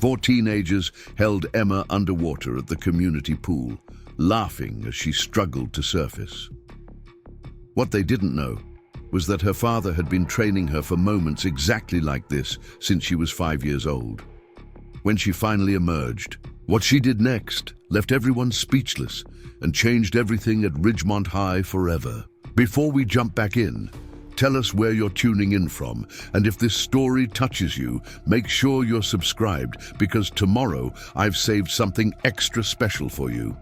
Four teenagers held Emma underwater at the community pool, laughing as she struggled to surface. What they didn't know was that her father had been training her for moments exactly like this since she was 5 years old. When she finally emerged, what she did next left everyone speechless and changed everything at Ridgemont High forever. Before we jump back in, tell us where you're tuning in from, and if this story touches you, make sure you're subscribed, because tomorrow I've saved something extra special for you.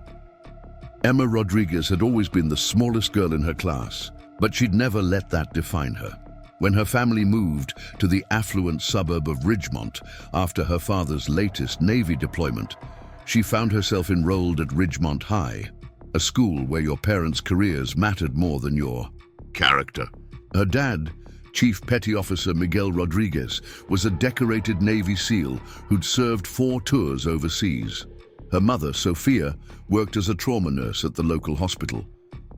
Emma Rodriguez had always been the smallest girl in her class, but she'd never let that define her. When her family moved to the affluent suburb of Ridgemont after her father's latest Navy deployment, she found herself enrolled at Ridgemont High, a school where your parents' careers mattered more than your character. Her dad, Chief Petty Officer Miguel Rodriguez, was a decorated Navy SEAL who'd served 4 tours overseas. Her mother, Sofia, worked as a trauma nurse at the local hospital.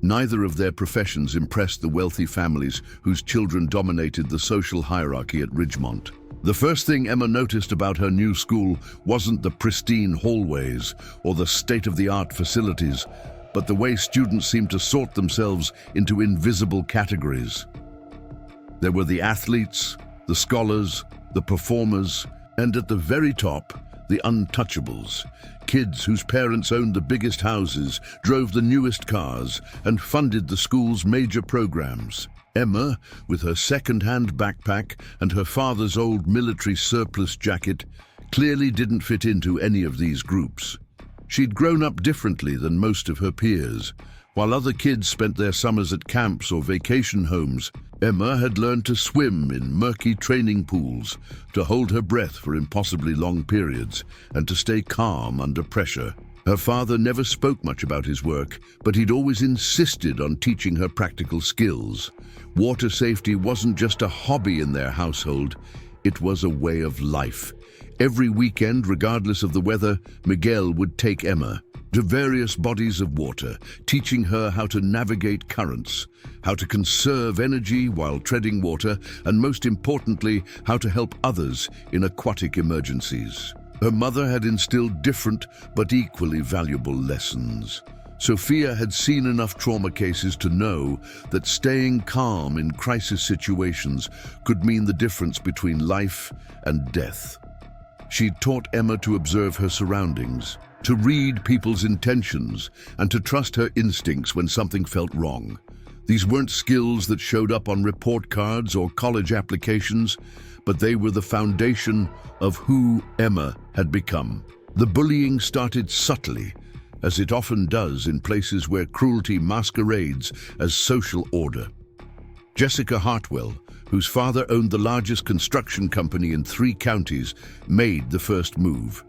Neither of their professions impressed the wealthy families whose children dominated the social hierarchy at Ridgemont. The first thing Emma noticed about her new school wasn't the pristine hallways or the state-of-the-art facilities, but the way students seemed to sort themselves into invisible categories. There were the athletes, the scholars, the performers, and at the very top, the untouchables, kids whose parents owned the biggest houses, drove the newest cars, and funded the school's major programs. Emma, with her second-hand backpack and her father's old military surplus jacket, clearly didn't fit into any of these groups. She'd grown up differently than most of her peers. While other kids spent their summers at camps or vacation homes, Emma had learned to swim in murky training pools, to hold her breath for impossibly long periods, and to stay calm under pressure. Her father never spoke much about his work, but he'd always insisted on teaching her practical skills. Water safety wasn't just a hobby in their household, it was a way of life. Every weekend, regardless of the weather, Miguel would take Emma to various bodies of water, teaching her how to navigate currents, how to conserve energy while treading water, and most importantly, how to help others in aquatic emergencies. Her mother had instilled different but equally valuable lessons. Sofia had seen enough trauma cases to know that staying calm in crisis situations could mean the difference between life and death. She'd taught Emma to observe her surroundings, to read people's intentions, and to trust her instincts when something felt wrong. These weren't skills that showed up on report cards or college applications, but they were the foundation of who Emma had become. The bullying started subtly, as it often does in places where cruelty masquerades as social order. Jessica Hartwell, whose father owned the largest construction company in 3 counties, made the first move.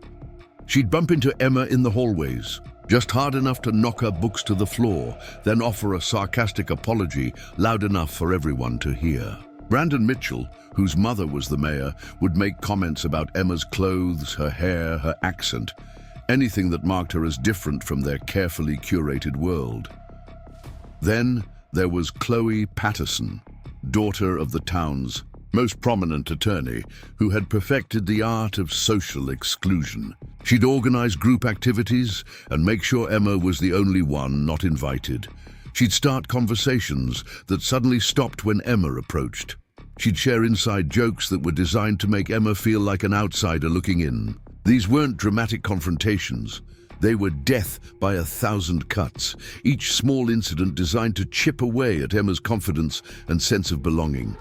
She'd bump into Emma in the hallways, just hard enough to knock her books to the floor, then offer a sarcastic apology loud enough for everyone to hear. Brandon Mitchell, whose mother was the mayor, would make comments about Emma's clothes, her hair, her accent, anything that marked her as different from their carefully curated world. Then there was Chloe Patterson, daughter of the town's most prominent attorney, who had perfected the art of social exclusion. She'd organize group activities and make sure Emma was the only one not invited. She'd start conversations that suddenly stopped when Emma approached. She'd share inside jokes that were designed to make Emma feel like an outsider looking in. These weren't dramatic confrontations. They were death by 1,000 cuts, each small incident designed to chip away at Emma's confidence and sense of belonging.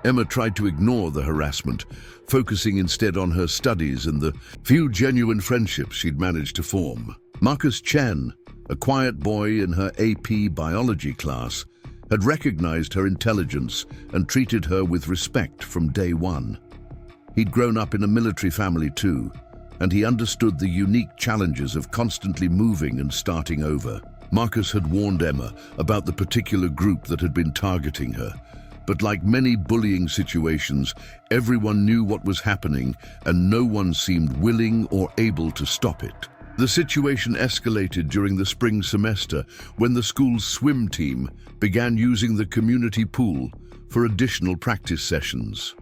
Emma tried to ignore the harassment, focusing instead on her studies and the few genuine friendships she'd managed to form. Marcus Chen, a quiet boy in her AP biology class, had recognized her intelligence and treated her with respect from day one. He'd grown up in a military family too, and he understood the unique challenges of constantly moving and starting over. Marcus had warned Emma about the particular group that had been targeting her, but like many bullying situations, everyone knew what was happening and no one seemed willing or able to stop it. The situation escalated during the spring semester when the school's swim team began using the community pool for additional practice sessions.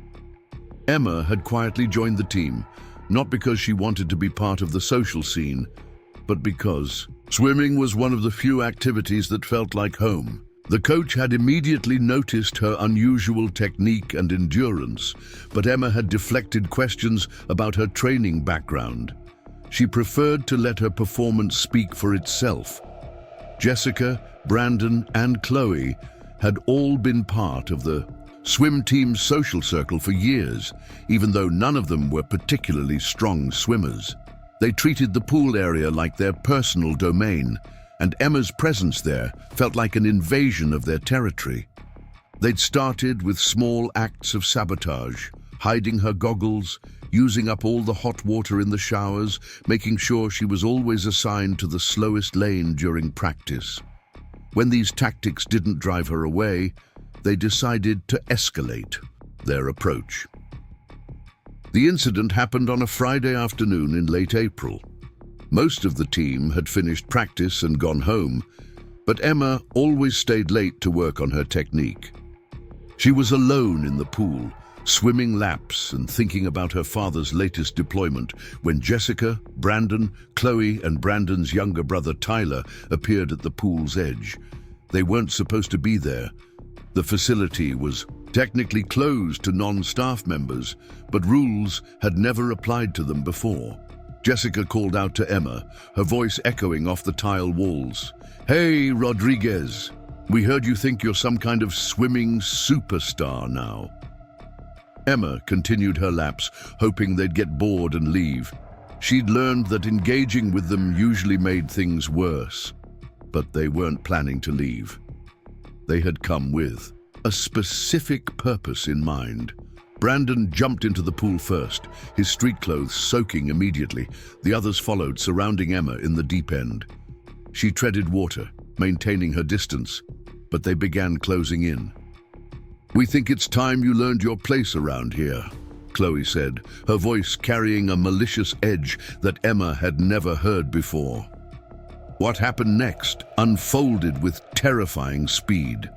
Emma had quietly joined the team, not because she wanted to be part of the social scene, but because swimming was one of the few activities that felt like home. The coach had immediately noticed her unusual technique and endurance, but Emma had deflected questions about her training background. She preferred to let her performance speak for itself. Jessica, Brandon, and Chloe had all been part of the swim team's social circle for years, even though none of them were particularly strong swimmers. They treated the pool area like their personal domain, and Emma's presence there felt like an invasion of their territory. They'd started with small acts of sabotage, hiding her goggles, using up all the hot water in the showers, making sure she was always assigned to the slowest lane during practice. When these tactics didn't drive her away, they decided to escalate their approach. The incident happened on a Friday afternoon in late April. Most of the team had finished practice and gone home, but Emma always stayed late to work on her technique. She was alone in the pool, swimming laps and thinking about her father's latest deployment when Jessica, Brandon, Chloe, and Brandon's younger brother Tyler appeared at the pool's edge. They weren't supposed to be there. The facility was technically closed to non-staff members, but rules had never applied to them before. Jessica called out to Emma, her voice echoing off the tile walls. "Hey, Rodriguez, we heard you think you're some kind of swimming superstar now." Emma continued her laps, hoping they'd get bored and leave. She'd learned that engaging with them usually made things worse, but they weren't planning to leave. They had come with a specific purpose in mind. Brandon jumped into the pool first, his street clothes soaking immediately. The others followed, surrounding Emma in the deep end. She treaded water, maintaining her distance, but they began closing in. "We think it's time you learned your place around here," Chloe said, her voice carrying a malicious edge that Emma had never heard before. What happened next unfolded with terrifying speed.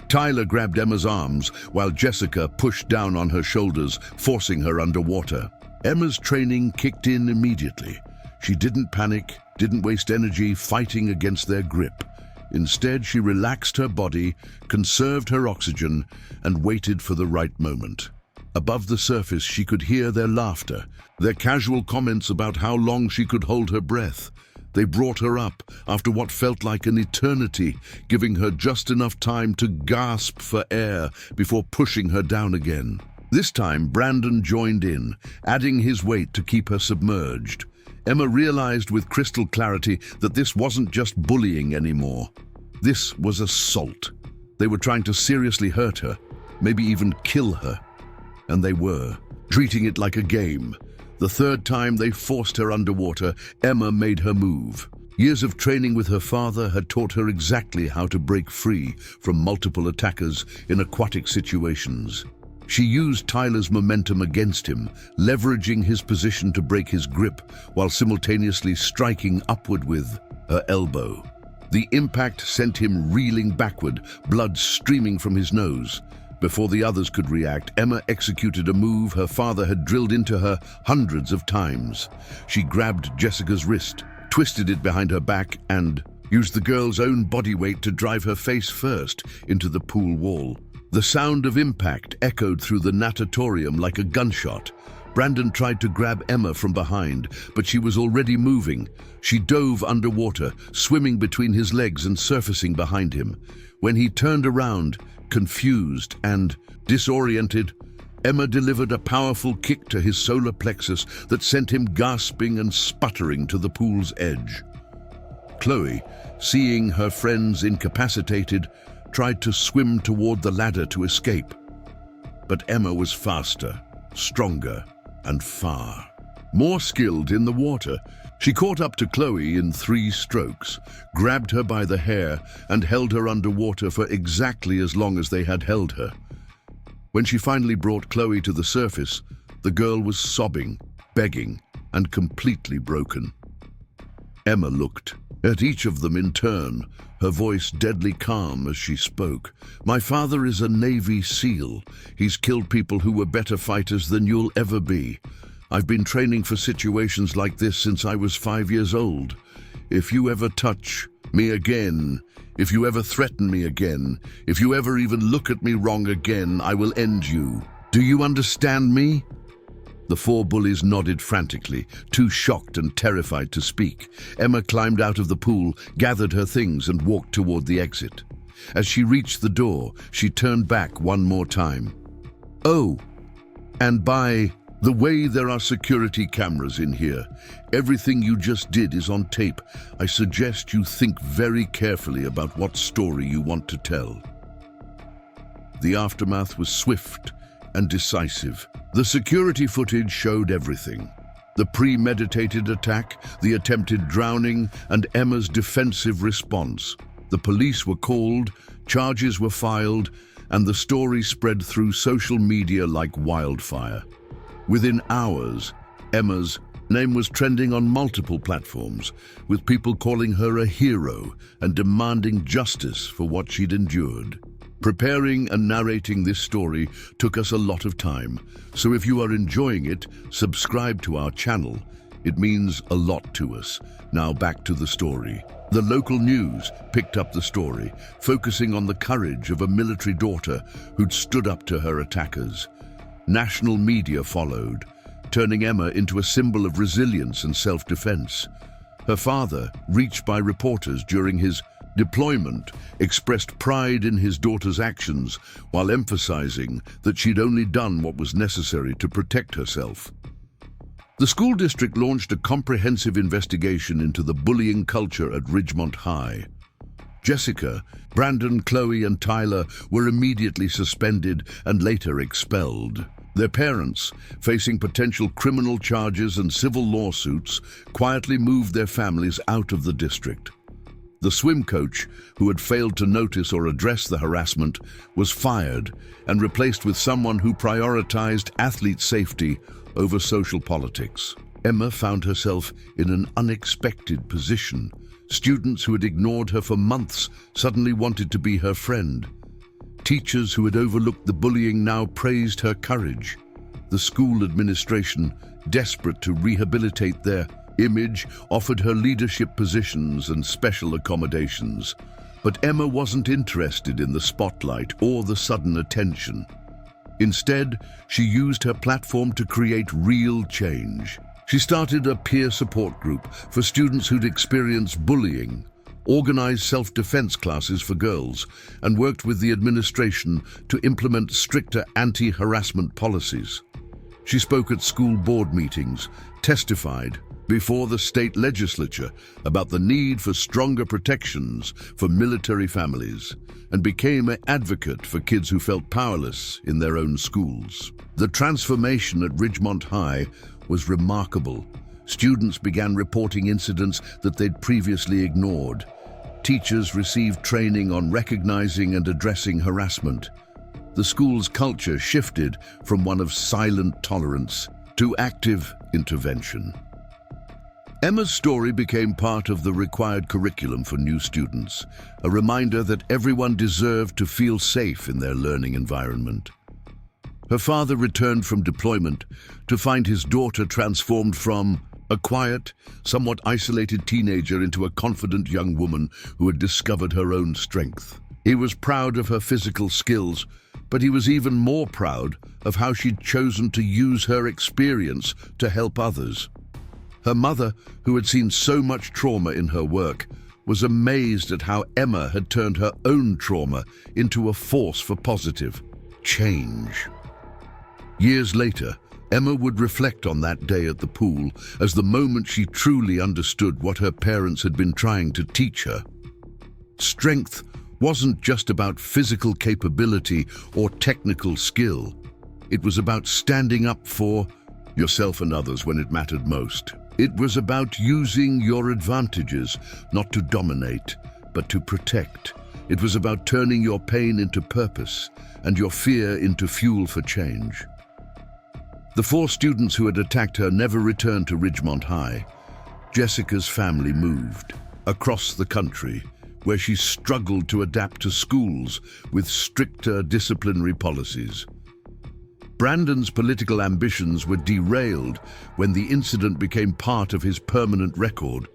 Tyler grabbed Emma's arms while Jessica pushed down on her shoulders, forcing her underwater. Emma's training kicked in immediately. She didn't panic, didn't waste energy fighting against their grip. Instead, she relaxed her body, conserved her oxygen, and waited for the right moment. Above the surface, she could hear their laughter, their casual comments about how long she could hold her breath. They brought her up after what felt like an eternity, giving her just enough time to gasp for air before pushing her down again. This time, Brandon joined in, adding his weight to keep her submerged. Emma realized with crystal clarity that this wasn't just bullying anymore. This was assault. They were trying to seriously hurt her, maybe even kill her. And they were, treating it like a game. The third time they forced her underwater, Emma made her move. Years of training with her father had taught her exactly how to break free from multiple attackers in aquatic situations. She used Tyler's momentum against him, leveraging his position to break his grip while simultaneously striking upward with her elbow. The impact sent him reeling backward, blood streaming from his nose. Before the others could react, Emma executed a move her father had drilled into her hundreds of times. She grabbed Jessica's wrist, twisted it behind her back, and used the girl's own body weight to drive her face first into the pool wall. The sound of impact echoed through the natatorium like a gunshot. Brandon tried to grab Emma from behind, but she was already moving. She dove underwater, swimming between his legs and surfacing behind him. When he turned around, confused and disoriented, Emma delivered a powerful kick to his solar plexus that sent him gasping and sputtering to the pool's edge. Chloe, seeing her friends incapacitated, tried to swim toward the ladder to escape. But Emma was faster, stronger, and far more skilled in the water. She caught up to Chloe in 3 strokes, grabbed her by the hair, and held her underwater for exactly as long as they had held her. When she finally brought Chloe to the surface, the girl was sobbing, begging, and completely broken. Emma looked at each of them in turn, her voice deadly calm as she spoke. "My father is a Navy SEAL. He's killed people who were better fighters than you'll ever be. I've been training for situations like this since I was 5 years old. If you ever touch me again, if you ever threaten me again, if you ever even look at me wrong again, I will end you. Do you understand me?" The four bullies nodded frantically, too shocked and terrified to speak. Emma climbed out of the pool, gathered her things, and walked toward the exit. As she reached the door, she turned back one more time. "Oh, and by the way, there are security cameras in here. Everything you just did is on tape. I suggest you think very carefully about what story you want to tell." The aftermath was swift and decisive. The security footage showed everything. The premeditated attack, the attempted drowning, and Emma's defensive response. The police were called, charges were filed, and the story spread through social media like wildfire. Within hours, Emma's name was trending on multiple platforms, with people calling her a hero and demanding justice for what she'd endured. Preparing and narrating this story took us a lot of time, so if you are enjoying it, subscribe to our channel. It means a lot to us. Now back to the story. The local news picked up the story, focusing on the courage of a military daughter who'd stood up to her attackers. National media followed, turning Emma into a symbol of resilience and self-defense. Her father, reached by reporters during his deployment, expressed pride in his daughter's actions while emphasizing that she'd only done what was necessary to protect herself. The school district launched a comprehensive investigation into the bullying culture at Ridgemont High. Jessica, Brandon, Chloe, and Tyler were immediately suspended and later expelled. Their parents, facing potential criminal charges and civil lawsuits, quietly moved their families out of the district. The swim coach, who had failed to notice or address the harassment, was fired and replaced with someone who prioritized athlete safety over social politics. Emma found herself in an unexpected position. Students who had ignored her for months suddenly wanted to be her friend. Teachers who had overlooked the bullying now praised her courage. The school administration, desperate to rehabilitate their image, offered her leadership positions and special accommodations. But Emma wasn't interested in the spotlight or the sudden attention. Instead, she used her platform to create real change. She started a peer support group for students who'd experienced bullying, organized self-defense classes for girls, and worked with the administration to implement stricter anti-harassment policies. She spoke at school board meetings, testified before the state legislature about the need for stronger protections for military families, and became an advocate for kids who felt powerless in their own schools. The transformation at Ridgemont High was remarkable. Students began reporting incidents that they'd previously ignored. Teachers received training on recognizing and addressing harassment. The school's culture shifted from one of silent tolerance to active intervention. Emma's story became part of the required curriculum for new students, a reminder that everyone deserved to feel safe in their learning environment. Her father returned from deployment to find his daughter transformed from a quiet, somewhat isolated teenager into a confident young woman who had discovered her own strength. He was proud of her physical skills, but he was even more proud of how she'd chosen to use her experience to help others. Her mother, who had seen so much trauma in her work, was amazed at how Emma had turned her own trauma into a force for positive change. Years later, Emma would reflect on that day at the pool as the moment she truly understood what her parents had been trying to teach her. Strength wasn't just about physical capability or technical skill. It was about standing up for yourself and others when it mattered most. It was about using your advantages, not to dominate, but to protect. It was about turning your pain into purpose and your fear into fuel for change. The 4 students who had attacked her never returned to Ridgemont High. Jessica's family moved across the country, where she struggled to adapt to schools with stricter disciplinary policies. Brandon's political ambitions were derailed when the incident became part of his permanent record.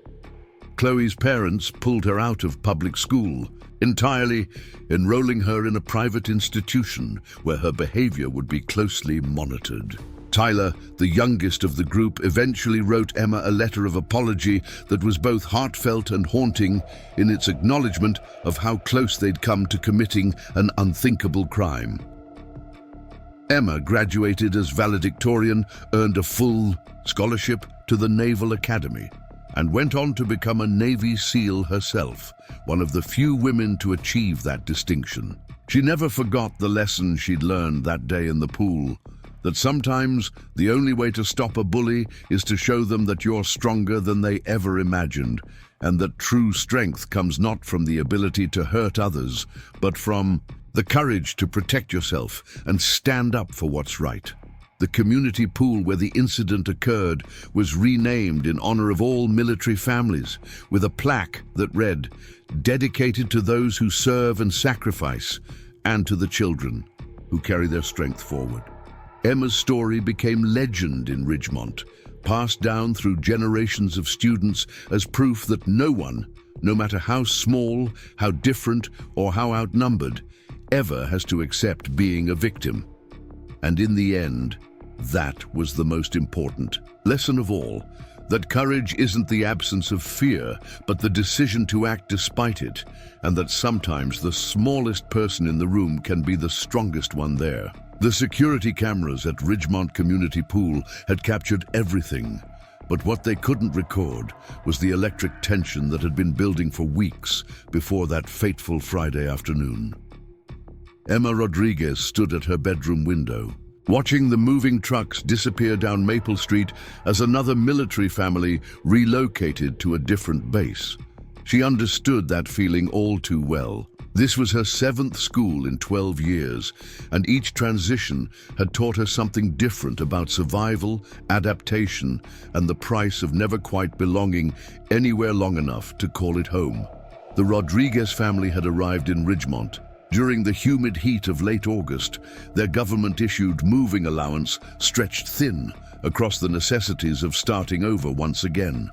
Chloe's parents pulled her out of public school, entirely enrolling her in a private institution where her behavior would be closely monitored. Tyler, the youngest of the group, eventually wrote Emma a letter of apology that was both heartfelt and haunting in its acknowledgement of how close they'd come to committing an unthinkable crime. Emma graduated as valedictorian, earned a full scholarship to the Naval Academy, and went on to become a Navy SEAL herself, one of the few women to achieve that distinction. She never forgot the lesson she'd learned that day in the pool, that sometimes the only way to stop a bully is to show them that you're stronger than they ever imagined, and that true strength comes not from the ability to hurt others, but from the courage to protect yourself and stand up for what's right. The community pool where the incident occurred was renamed in honor of all military families, with a plaque that read, "Dedicated to those who serve and sacrifice, and to the children who carry their strength forward." Emma's story became legend in Ridgemont, passed down through generations of students as proof that no one, no matter how small, how different, or how outnumbered, ever has to accept being a victim. And in the end, that was the most important lesson of all, that courage isn't the absence of fear, but the decision to act despite it, and that sometimes the smallest person in the room can be the strongest one there. The security cameras at Ridgemont Community Pool had captured everything, but what they couldn't record was the electric tension that had been building for weeks before that fateful Friday afternoon. Emma Rodriguez stood at her bedroom window, watching the moving trucks disappear down Maple Street as another military family relocated to a different base. She understood that feeling all too well. This was her 7th school in 12 years, and each transition had taught her something different about survival, adaptation, and the price of never quite belonging anywhere long enough to call it home. The Rodriguez family had arrived in Ridgemont. During the humid heat of late August, their government-issued moving allowance stretched thin across the necessities of starting over once again.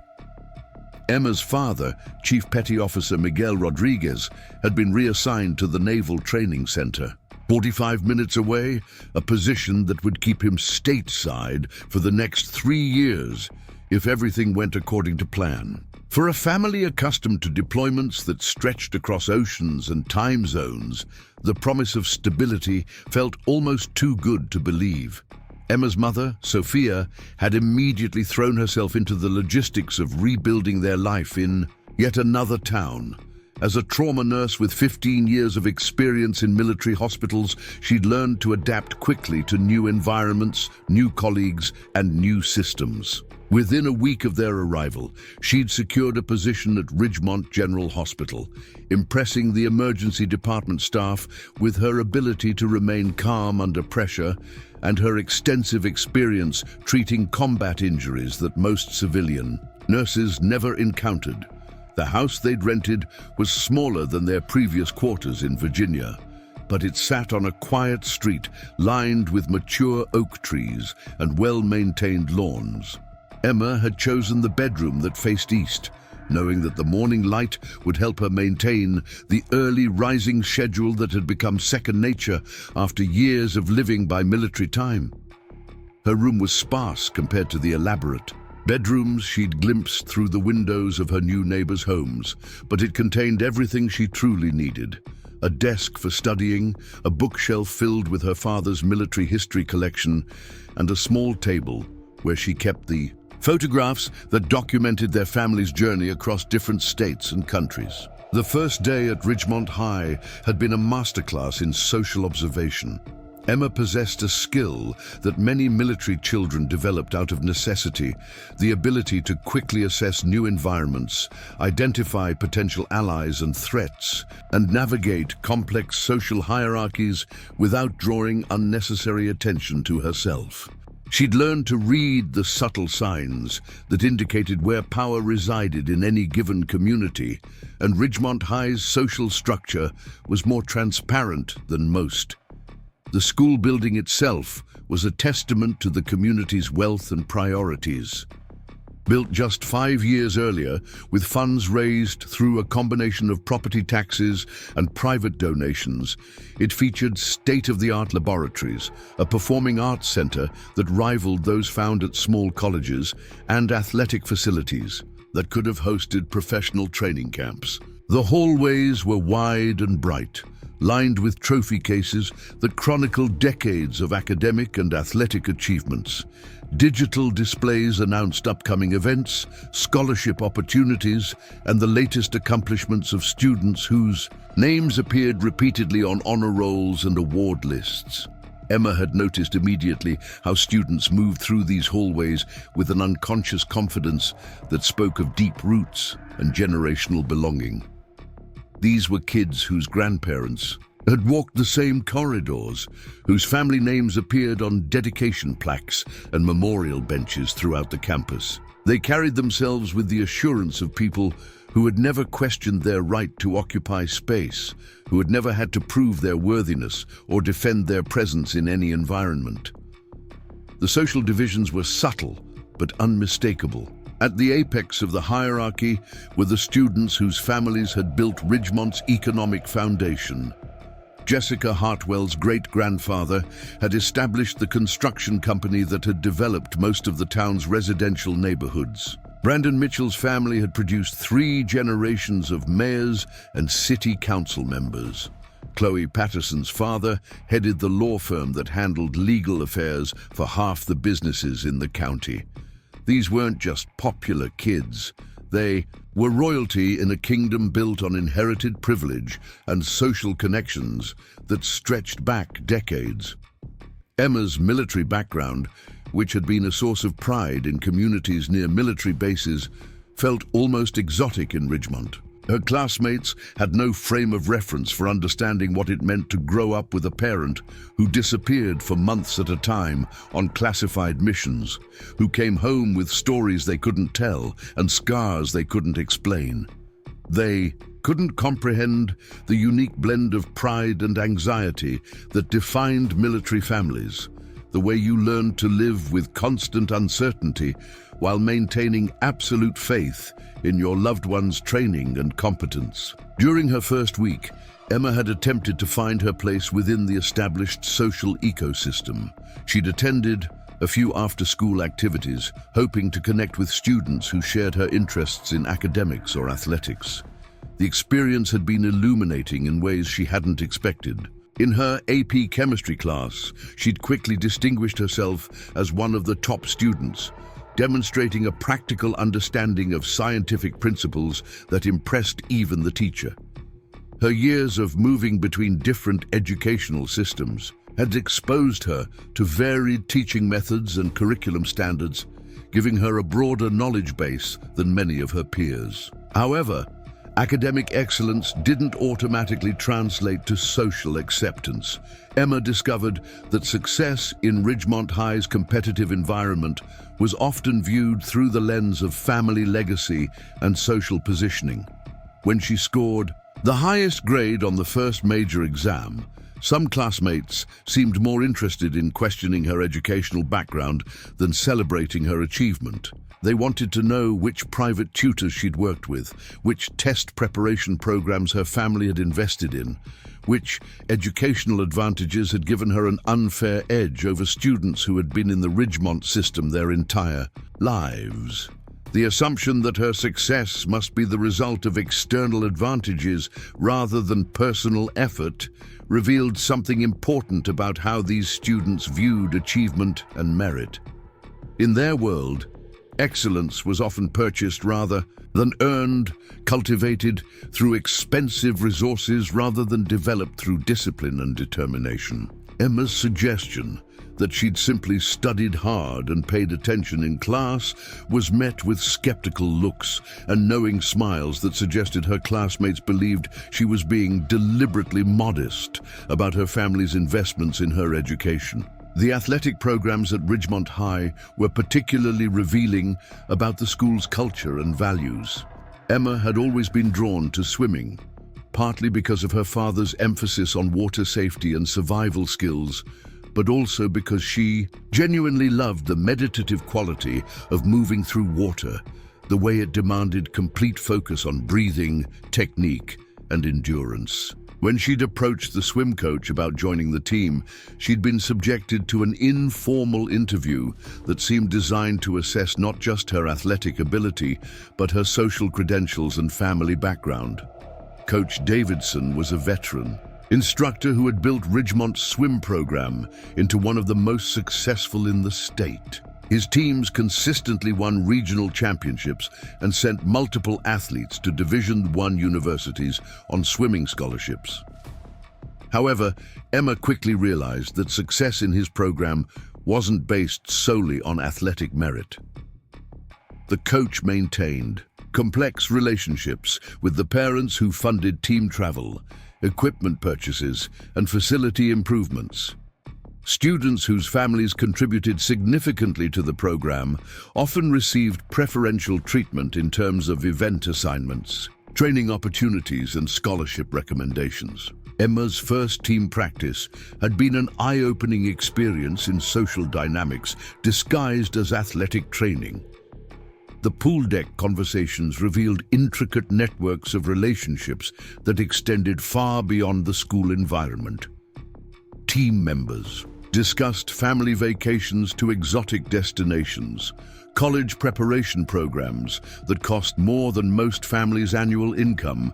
Emma's father, Chief Petty Officer Miguel Rodriguez, had been reassigned to the Naval Training Center. 45 minutes away, a position that would keep him stateside for the next 3 years if everything went according to plan. For a family accustomed to deployments that stretched across oceans and time zones, the promise of stability felt almost too good to believe. Emma's mother, Sofia, had immediately thrown herself into the logistics of rebuilding their life in yet another town. As a trauma nurse with 15 years of experience in military hospitals, she'd learned to adapt quickly to new environments, new colleagues, and new systems. Within a week of their arrival, she'd secured a position at Ridgemont General Hospital, impressing the emergency department staff with her ability to remain calm under pressure and her extensive experience treating combat injuries that most civilian nurses never encountered. The house they'd rented was smaller than their previous quarters in Virginia, but it sat on a quiet street lined with mature oak trees and well-maintained lawns. Emma had chosen the bedroom that faced east, knowing that the morning light would help her maintain the early rising schedule that had become second nature after years of living by military time. Her room was sparse compared to the elaborate bedrooms she'd glimpsed through the windows of her new neighbors' homes, but it contained everything she truly needed. A desk for studying, a bookshelf filled with her father's military history collection, and a small table where she kept the photographs that documented their family's journey across different states and countries. The first day at Ridgemont High had been a masterclass in social observation. Emma possessed a skill that many military children developed out of necessity, the ability to quickly assess new environments, identify potential allies and threats, and navigate complex social hierarchies without drawing unnecessary attention to herself. She'd learned to read the subtle signs that indicated where power resided in any given community, and Ridgemont High's social structure was more transparent than most. The school building itself was a testament to the community's wealth and priorities. Built just 5 years earlier, with funds raised through a combination of property taxes and private donations, it featured state-of-the-art laboratories, a performing arts center that rivaled those found at small colleges, and athletic facilities that could have hosted professional training camps. The hallways were wide and bright, lined with trophy cases that chronicled decades of academic and athletic achievements. Digital displays announced upcoming events, scholarship opportunities, and the latest accomplishments of students whose names appeared repeatedly on honor rolls and award lists. Emma had noticed immediately how students moved through these hallways with an unconscious confidence that spoke of deep roots and generational belonging. These were kids whose grandparents had walked the same corridors, whose family names appeared on dedication plaques and memorial benches throughout the campus. They carried themselves with the assurance of people who had never questioned their right to occupy space, who had never had to prove their worthiness or defend their presence in any environment. The social divisions were subtle but unmistakable. At the apex of the hierarchy were the students whose families had built Ridgemont's economic foundation. Jessica Hartwell's great-grandfather had established the construction company that had developed most of the town's residential neighborhoods. Brandon Mitchell's family had produced 3 generations of mayors and city council members. Chloe Patterson's father headed the law firm that handled legal affairs for half the businesses in the county. These weren't just popular kids. They were royalty in a kingdom built on inherited privilege and social connections that stretched back decades. Emma's military background, which had been a source of pride in communities near military bases, felt almost exotic in Ridgemont. Her classmates had no frame of reference for understanding what it meant to grow up with a parent who disappeared for months at a time on classified missions, who came home with stories they couldn't tell and scars they couldn't explain. They couldn't comprehend the unique blend of pride and anxiety that defined military families, the way you learned to live with constant uncertainty while maintaining absolute faith in your loved one's training and competence. During her first week, Emma had attempted to find her place within the established social ecosystem. She'd attended a few after-school activities, hoping to connect with students who shared her interests in academics or athletics. The experience had been illuminating in ways she hadn't expected. In her AP chemistry class, she'd quickly distinguished herself as one of the top students, demonstrating a practical understanding of scientific principles that impressed even the teacher. Her years of moving between different educational systems had exposed her to varied teaching methods and curriculum standards, giving her a broader knowledge base than many of her peers. However, academic excellence didn't automatically translate to social acceptance. Emma discovered that success in Ridgemont High's competitive environment was often viewed through the lens of family legacy and social positioning. When she scored the highest grade on the first major exam, some classmates seemed more interested in questioning her educational background than celebrating her achievement. They wanted to know which private tutors she'd worked with, which test preparation programs her family had invested in, which educational advantages had given her an unfair edge over students who had been in the Ridgemont system their entire lives. The assumption that her success must be the result of external advantages rather than personal effort revealed something important about how these students viewed achievement and merit. In their world, excellence was often purchased rather than earned, cultivated through expensive resources rather than developed through discipline and determination. Emma's suggestion that she'd simply studied hard and paid attention in class was met with skeptical looks and knowing smiles that suggested her classmates believed she was being deliberately modest about her family's investments in her education. The athletic programs at Ridgemont High were particularly revealing about the school's culture and values. Emma had always been drawn to swimming, partly because of her father's emphasis on water safety and survival skills, but also because she genuinely loved the meditative quality of moving through water, the way it demanded complete focus on breathing, technique, and endurance. When she'd approached the swim coach about joining the team, she'd been subjected to an informal interview that seemed designed to assess not just her athletic ability, but her social credentials and family background. Coach Davidson was a veteran instructor who had built Ridgemont's swim program into one of the most successful in the state. His teams consistently won regional championships and sent multiple athletes to Division I universities on swimming scholarships. However, Emma quickly realized that success in his program wasn't based solely on athletic merit. The coach maintained complex relationships with the parents who funded team travel, equipment purchases, and facility improvements. Students whose families contributed significantly to the program often received preferential treatment in terms of event assignments, training opportunities, and scholarship recommendations. Emma's first team practice had been an eye-opening experience in social dynamics disguised as athletic training. The pool deck conversations revealed intricate networks of relationships that extended far beyond the school environment. Team members discussed family vacations to exotic destinations, college preparation programs that cost more than most families' annual income,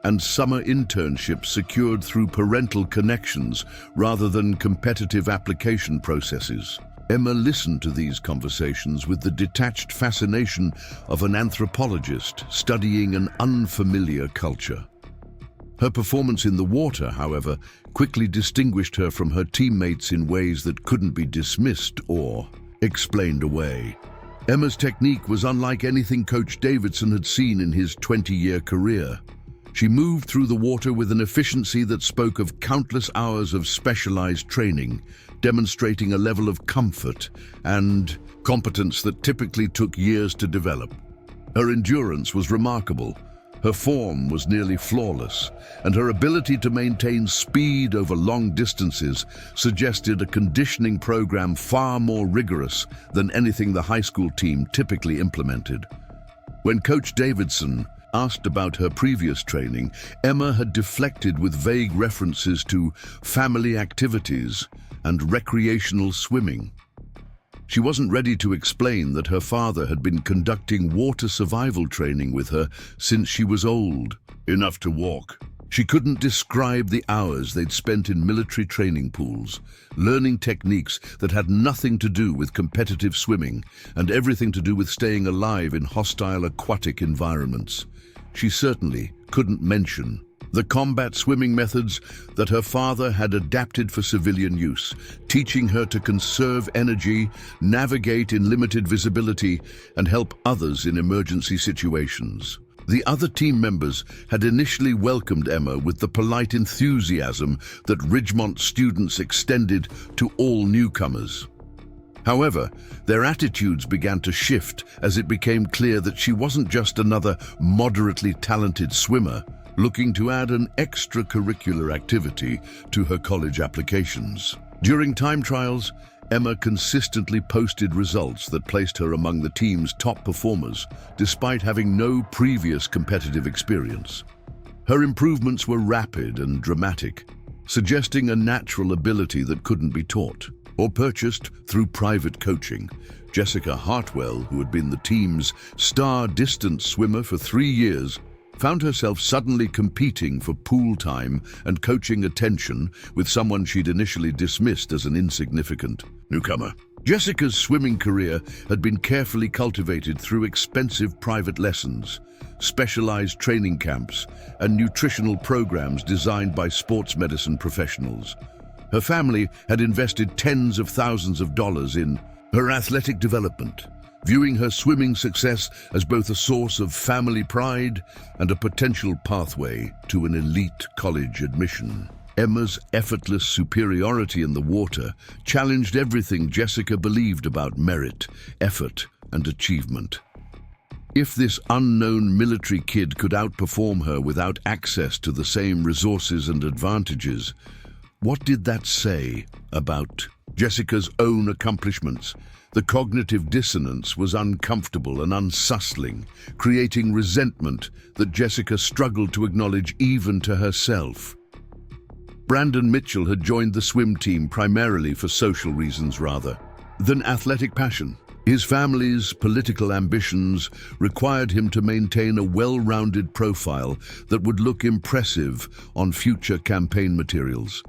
and summer internships secured through parental connections rather than competitive application processes. Emma listened to these conversations with the detached fascination of an anthropologist studying an unfamiliar culture. Her performance in the water, however, quickly distinguished her from her teammates in ways that couldn't be dismissed or explained away. Emma's technique was unlike anything Coach Davidson had seen in his 20-year career. She moved through the water with an efficiency that spoke of countless hours of specialized training, demonstrating a level of comfort and competence that typically took years to develop. Her endurance was remarkable. Her form was nearly flawless, and her ability to maintain speed over long distances suggested a conditioning program far more rigorous than anything the high school team typically implemented. When Coach Davidson asked about her previous training, Emma had deflected with vague references to family activities and recreational swimming. She wasn't ready to explain that her father had been conducting water survival training with her since she was old enough to walk. She couldn't describe the hours they'd spent in military training pools, learning techniques that had nothing to do with competitive swimming and everything to do with staying alive in hostile aquatic environments. She certainly couldn't mention the combat swimming methods that her father had adapted for civilian use, teaching her to conserve energy, navigate in limited visibility, and help others in emergency situations. The other team members had initially welcomed Emma with the polite enthusiasm that Ridgemont students extended to all newcomers. However, their attitudes began to shift as it became clear that she wasn't just another moderately talented swimmer looking to add an extracurricular activity to her college applications. During time trials, Emma consistently posted results that placed her among the team's top performers, despite having no previous competitive experience. Her improvements were rapid and dramatic, suggesting a natural ability that couldn't be taught or purchased through private coaching. Jessica Hartwell, who had been the team's star distance swimmer for 3 years, found herself suddenly competing for pool time and coaching attention with someone she'd initially dismissed as an insignificant newcomer. Jessica's swimming career had been carefully cultivated through expensive private lessons, specialized training camps, and nutritional programs designed by sports medicine professionals. Her family had invested tens of thousands of dollars in her athletic development, viewing her swimming success as both a source of family pride and a potential pathway to an elite college admission. Emma's effortless superiority in the water challenged everything Jessica believed about merit, effort, and achievement. If this unknown military kid could outperform her without access to the same resources and advantages, What did that say about Jessica's own accomplishments? The cognitive dissonance was uncomfortable and unsettling, creating resentment that Jessica struggled to acknowledge even to herself. Brandon Mitchell had joined the swim team primarily for social reasons rather than athletic passion. His family's political ambitions required him to maintain a well-rounded profile that would look impressive on future campaign materials.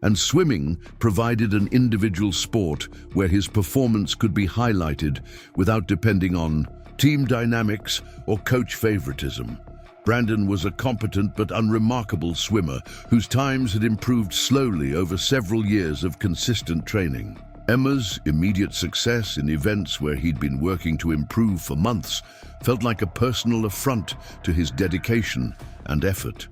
And swimming provided an individual sport where his performance could be highlighted without depending on team dynamics or coach favoritism. Brandon was a competent but unremarkable swimmer whose times had improved slowly over several years of consistent training. Emma's immediate success in events where he'd been working to improve for months felt like a personal affront to his dedication and effort.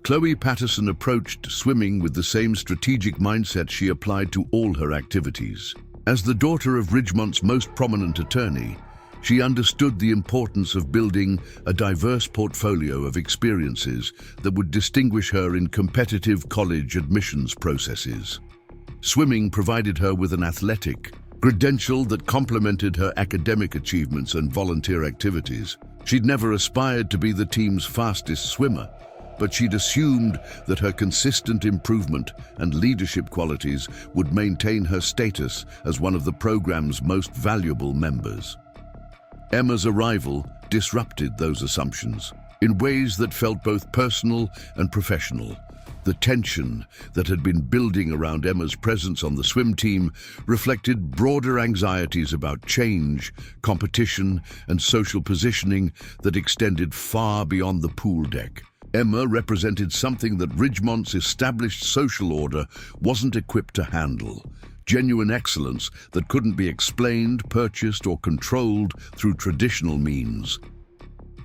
Chloe Patterson approached swimming with the same strategic mindset she applied to all her activities. As the daughter of Ridgemont's most prominent attorney, she understood the importance of building a diverse portfolio of experiences that would distinguish her in competitive college admissions processes. Swimming provided her with an athletic credential that complemented her academic achievements and volunteer activities. She'd never aspired to be the team's fastest swimmer, but she'd assumed that her consistent improvement and leadership qualities would maintain her status as one of the program's most valuable members. Emma's arrival disrupted those assumptions in ways that felt both personal and professional. The tension that had been building around Emma's presence on the swim team reflected broader anxieties about change, competition, and social positioning that extended far beyond the pool deck. Emma represented something that Ridgemont's established social order wasn't equipped to handle: genuine excellence that couldn't be explained, purchased, or controlled through traditional means.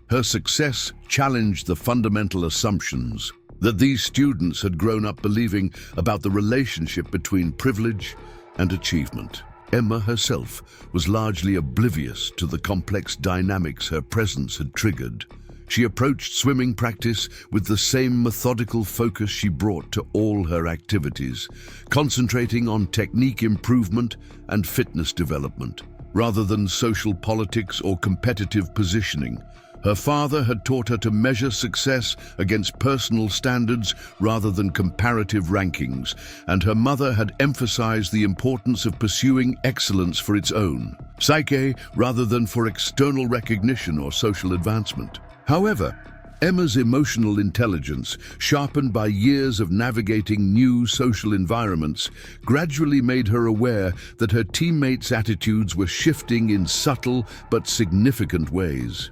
Her success challenged the fundamental assumptions that these students had grown up believing about the relationship between privilege and achievement. Emma herself was largely oblivious to the complex dynamics her presence had triggered. She approached swimming practice with the same methodical focus she brought to all her activities, concentrating on technique improvement and fitness development, rather than social politics or competitive positioning. Her father had taught her to measure success against personal standards rather than comparative rankings, and her mother had emphasized the importance of pursuing excellence for its own psyche rather than for external recognition or social advancement. However, Emma's emotional intelligence, sharpened by years of navigating new social environments, gradually made her aware that her teammates' attitudes were shifting in subtle but significant ways.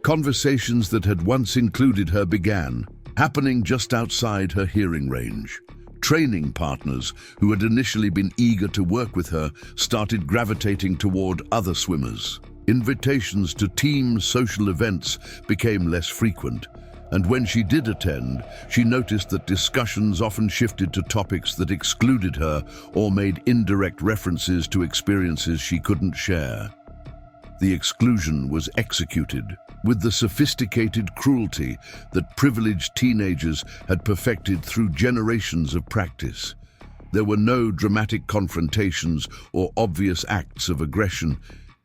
Conversations that had once included her began, happening just outside her hearing range. Training partners who had initially been eager to work with her started gravitating toward other swimmers. Invitations to team social events became less frequent, and when she did attend, she noticed that discussions often shifted to topics that excluded her or made indirect references to experiences she couldn't share. The exclusion was executed with the sophisticated cruelty that privileged teenagers had perfected through generations of practice. There were no dramatic confrontations or obvious acts of aggression.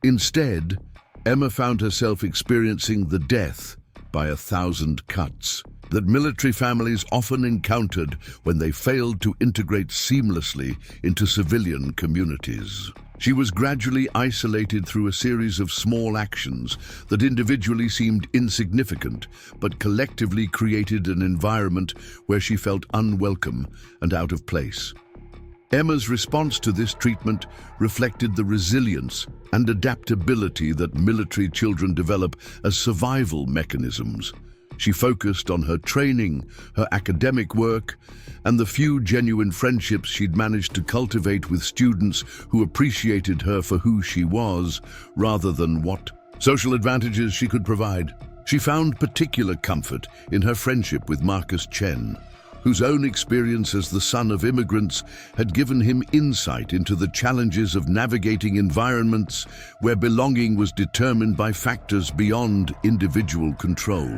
Instead, Emma found herself experiencing the death by 1,000 cuts that military families often encountered when they failed to integrate seamlessly into civilian communities. She was gradually isolated through a series of small actions that individually seemed insignificant, but collectively created an environment where she felt unwelcome and out of place. Emma's response to this treatment reflected the resilience and adaptability that military children develop as survival mechanisms. She focused on her training, her academic work, and the few genuine friendships she'd managed to cultivate with students who appreciated her for who she was, rather than what social advantages she could provide. She found particular comfort in her friendship with Marcus Chen, whose own experience as the son of immigrants had given him insight into the challenges of navigating environments where belonging was determined by factors beyond individual control.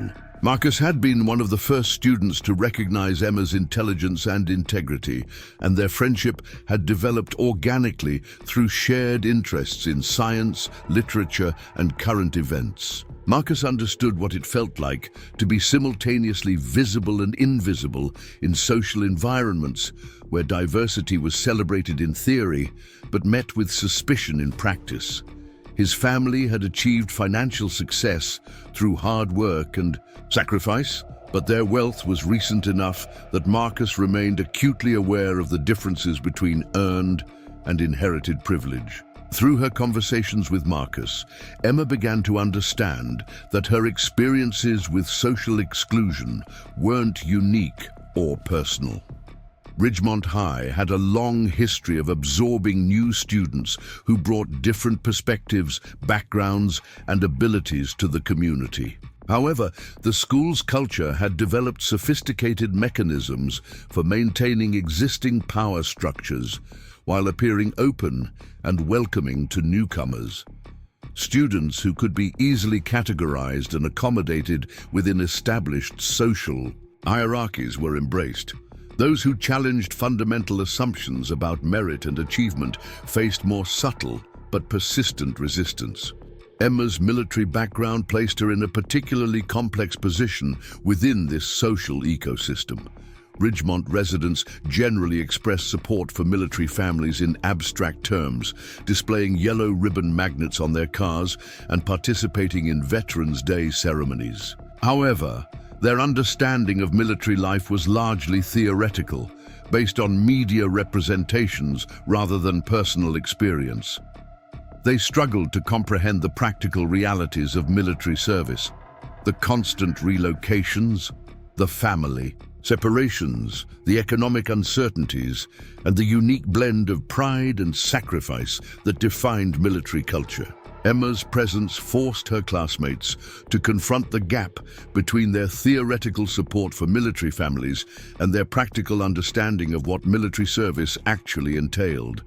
Marcus had been one of the first students to recognize Emma's intelligence and integrity, and their friendship had developed organically through shared interests in science, literature, and current events. Marcus understood what it felt like to be simultaneously visible and invisible in social environments where diversity was celebrated in theory but met with suspicion in practice. His family had achieved financial success through hard work and sacrifice, but their wealth was recent enough that Marcus remained acutely aware of the differences between earned and inherited privilege. Through her conversations with Marcus, Emma began to understand that her experiences with social exclusion weren't unique or personal. Ridgemont High had a long history of absorbing new students who brought different perspectives, backgrounds, and abilities to the community. However, the school's culture had developed sophisticated mechanisms for maintaining existing power structures while appearing open and welcoming to newcomers. Students who could be easily categorized and accommodated within established social hierarchies were embraced. Those who challenged fundamental assumptions about merit and achievement faced more subtle but persistent resistance. Emma's military background placed her in a particularly complex position within this social ecosystem. Ridgemont residents generally expressed support for military families in abstract terms, displaying yellow ribbon magnets on their cars and participating in Veterans Day ceremonies. However, their understanding of military life was largely theoretical, based on media representations rather than personal experience. They struggled to comprehend the practical realities of military service, the constant relocations, the family separations, the economic uncertainties, and the unique blend of pride and sacrifice that defined military culture. Emma's presence forced her classmates to confront the gap between their theoretical support for military families and their practical understanding of what military service actually entailed.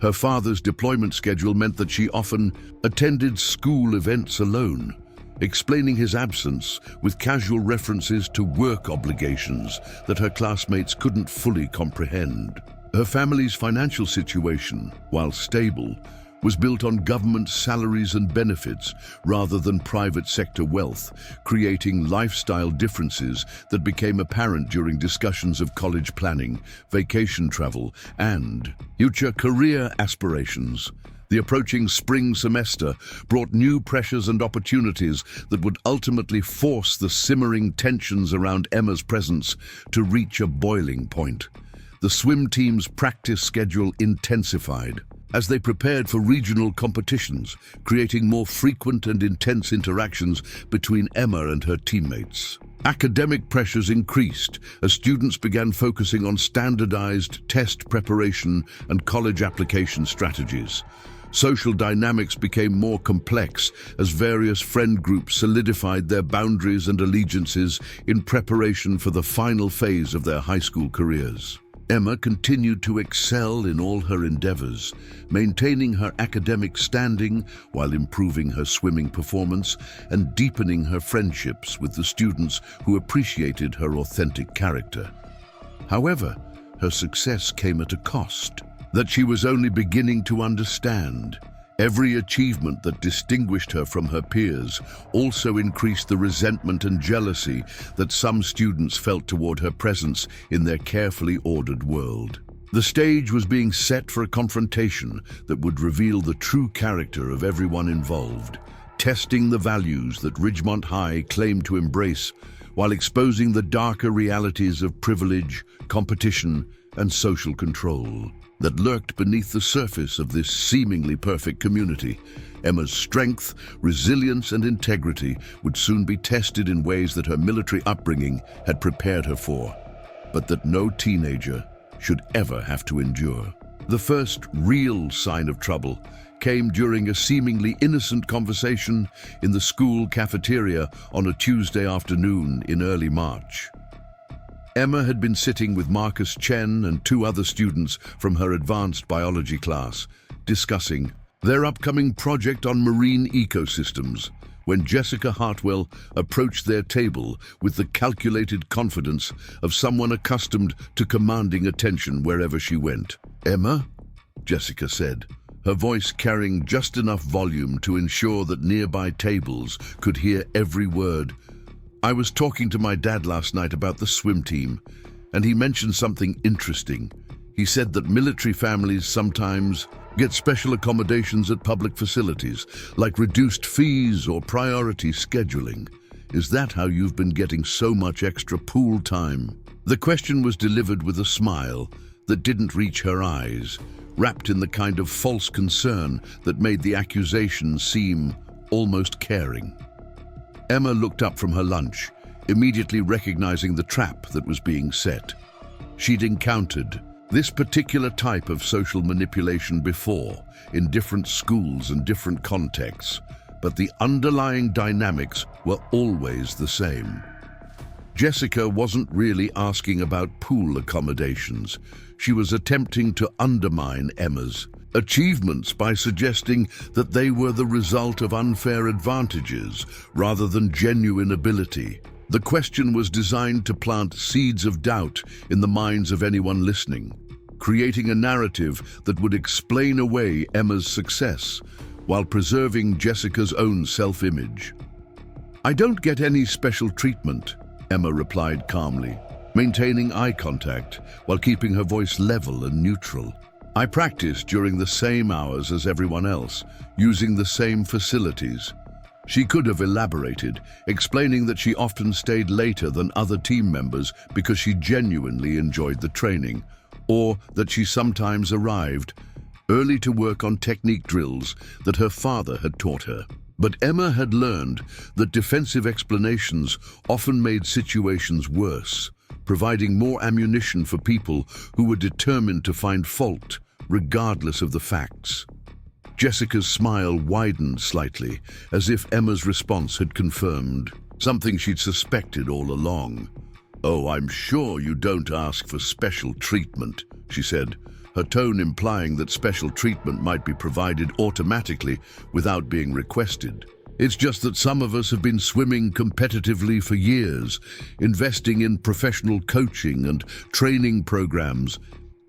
Her father's deployment schedule meant that she often attended school events alone, explaining his absence with casual references to work obligations that her classmates couldn't fully comprehend. Her family's financial situation, while stable, was built on government salaries and benefits rather than private sector wealth, creating lifestyle differences that became apparent during discussions of college planning, vacation travel, and future career aspirations. The approaching spring semester brought new pressures and opportunities that would ultimately force the simmering tensions around Emma's presence to reach a boiling point. The swim team's practice schedule intensified as they prepared for regional competitions, creating more frequent and intense interactions between Emma and her teammates. Academic pressures increased as students began focusing on standardized test preparation and college application strategies. Social dynamics became more complex as various friend groups solidified their boundaries and allegiances in preparation for the final phase of their high school careers. Emma continued to excel in all her endeavors, maintaining her academic standing while improving her swimming performance and deepening her friendships with the students who appreciated her authentic character. However, her success came at a cost that she was only beginning to understand. Every achievement that distinguished her from her peers also increased the resentment and jealousy that some students felt toward her presence in their carefully ordered world. The stage was being set for a confrontation that would reveal the true character of everyone involved, testing the values that Ridgemont High claimed to embrace while exposing the darker realities of privilege, competition, and social control that lurked beneath the surface of this seemingly perfect community. Emma's strength, resilience, and integrity would soon be tested in ways that her military upbringing had prepared her for, but that no teenager should ever have to endure. The first real sign of trouble came during a seemingly innocent conversation in the school cafeteria on a Tuesday afternoon in early March. Emma had been sitting with Marcus Chen and two other students from her advanced biology class, discussing their upcoming project on marine ecosystems, when Jessica Hartwell approached their table with the calculated confidence of someone accustomed to commanding attention wherever she went. "Emma?" Jessica said, her voice carrying just enough volume to ensure that nearby tables could hear every word. "I was talking to my dad last night about the swim team, and he mentioned something interesting. He said that military families sometimes get special accommodations at public facilities, like reduced fees or priority scheduling. Is that how you've been getting so much extra pool time?" The question was delivered with a smile that didn't reach her eyes, wrapped in the kind of false concern that made the accusation seem almost caring. Emma looked up from her lunch, immediately recognizing the trap that was being set. She'd encountered this particular type of social manipulation before, in different schools and different contexts, but the underlying dynamics were always the same. Jessica wasn't really asking about pool accommodations. She was attempting to undermine Emma's achievements by suggesting that they were the result of unfair advantages rather than genuine ability. The question was designed to plant seeds of doubt in the minds of anyone listening, creating a narrative that would explain away Emma's success while preserving Jessica's own self-image. "I don't get any special treatment," Emma replied calmly, maintaining eye contact while keeping her voice level and neutral. "I practice during the same hours as everyone else, using the same facilities." She could have elaborated, explaining that she often stayed later than other team members because she genuinely enjoyed the training, or that she sometimes arrived early to work on technique drills that her father had taught her. But Emma had learned that defensive explanations often made situations worse, providing more ammunition for people who were determined to find fault, regardless of the facts. Jessica's smile widened slightly, as if Emma's response had confirmed something she'd suspected all along. "Oh, I'm sure you don't ask for special treatment," she said, her tone implying that special treatment might be provided automatically without being requested. "It's just that some of us have been swimming competitively for years, investing in professional coaching and training programs,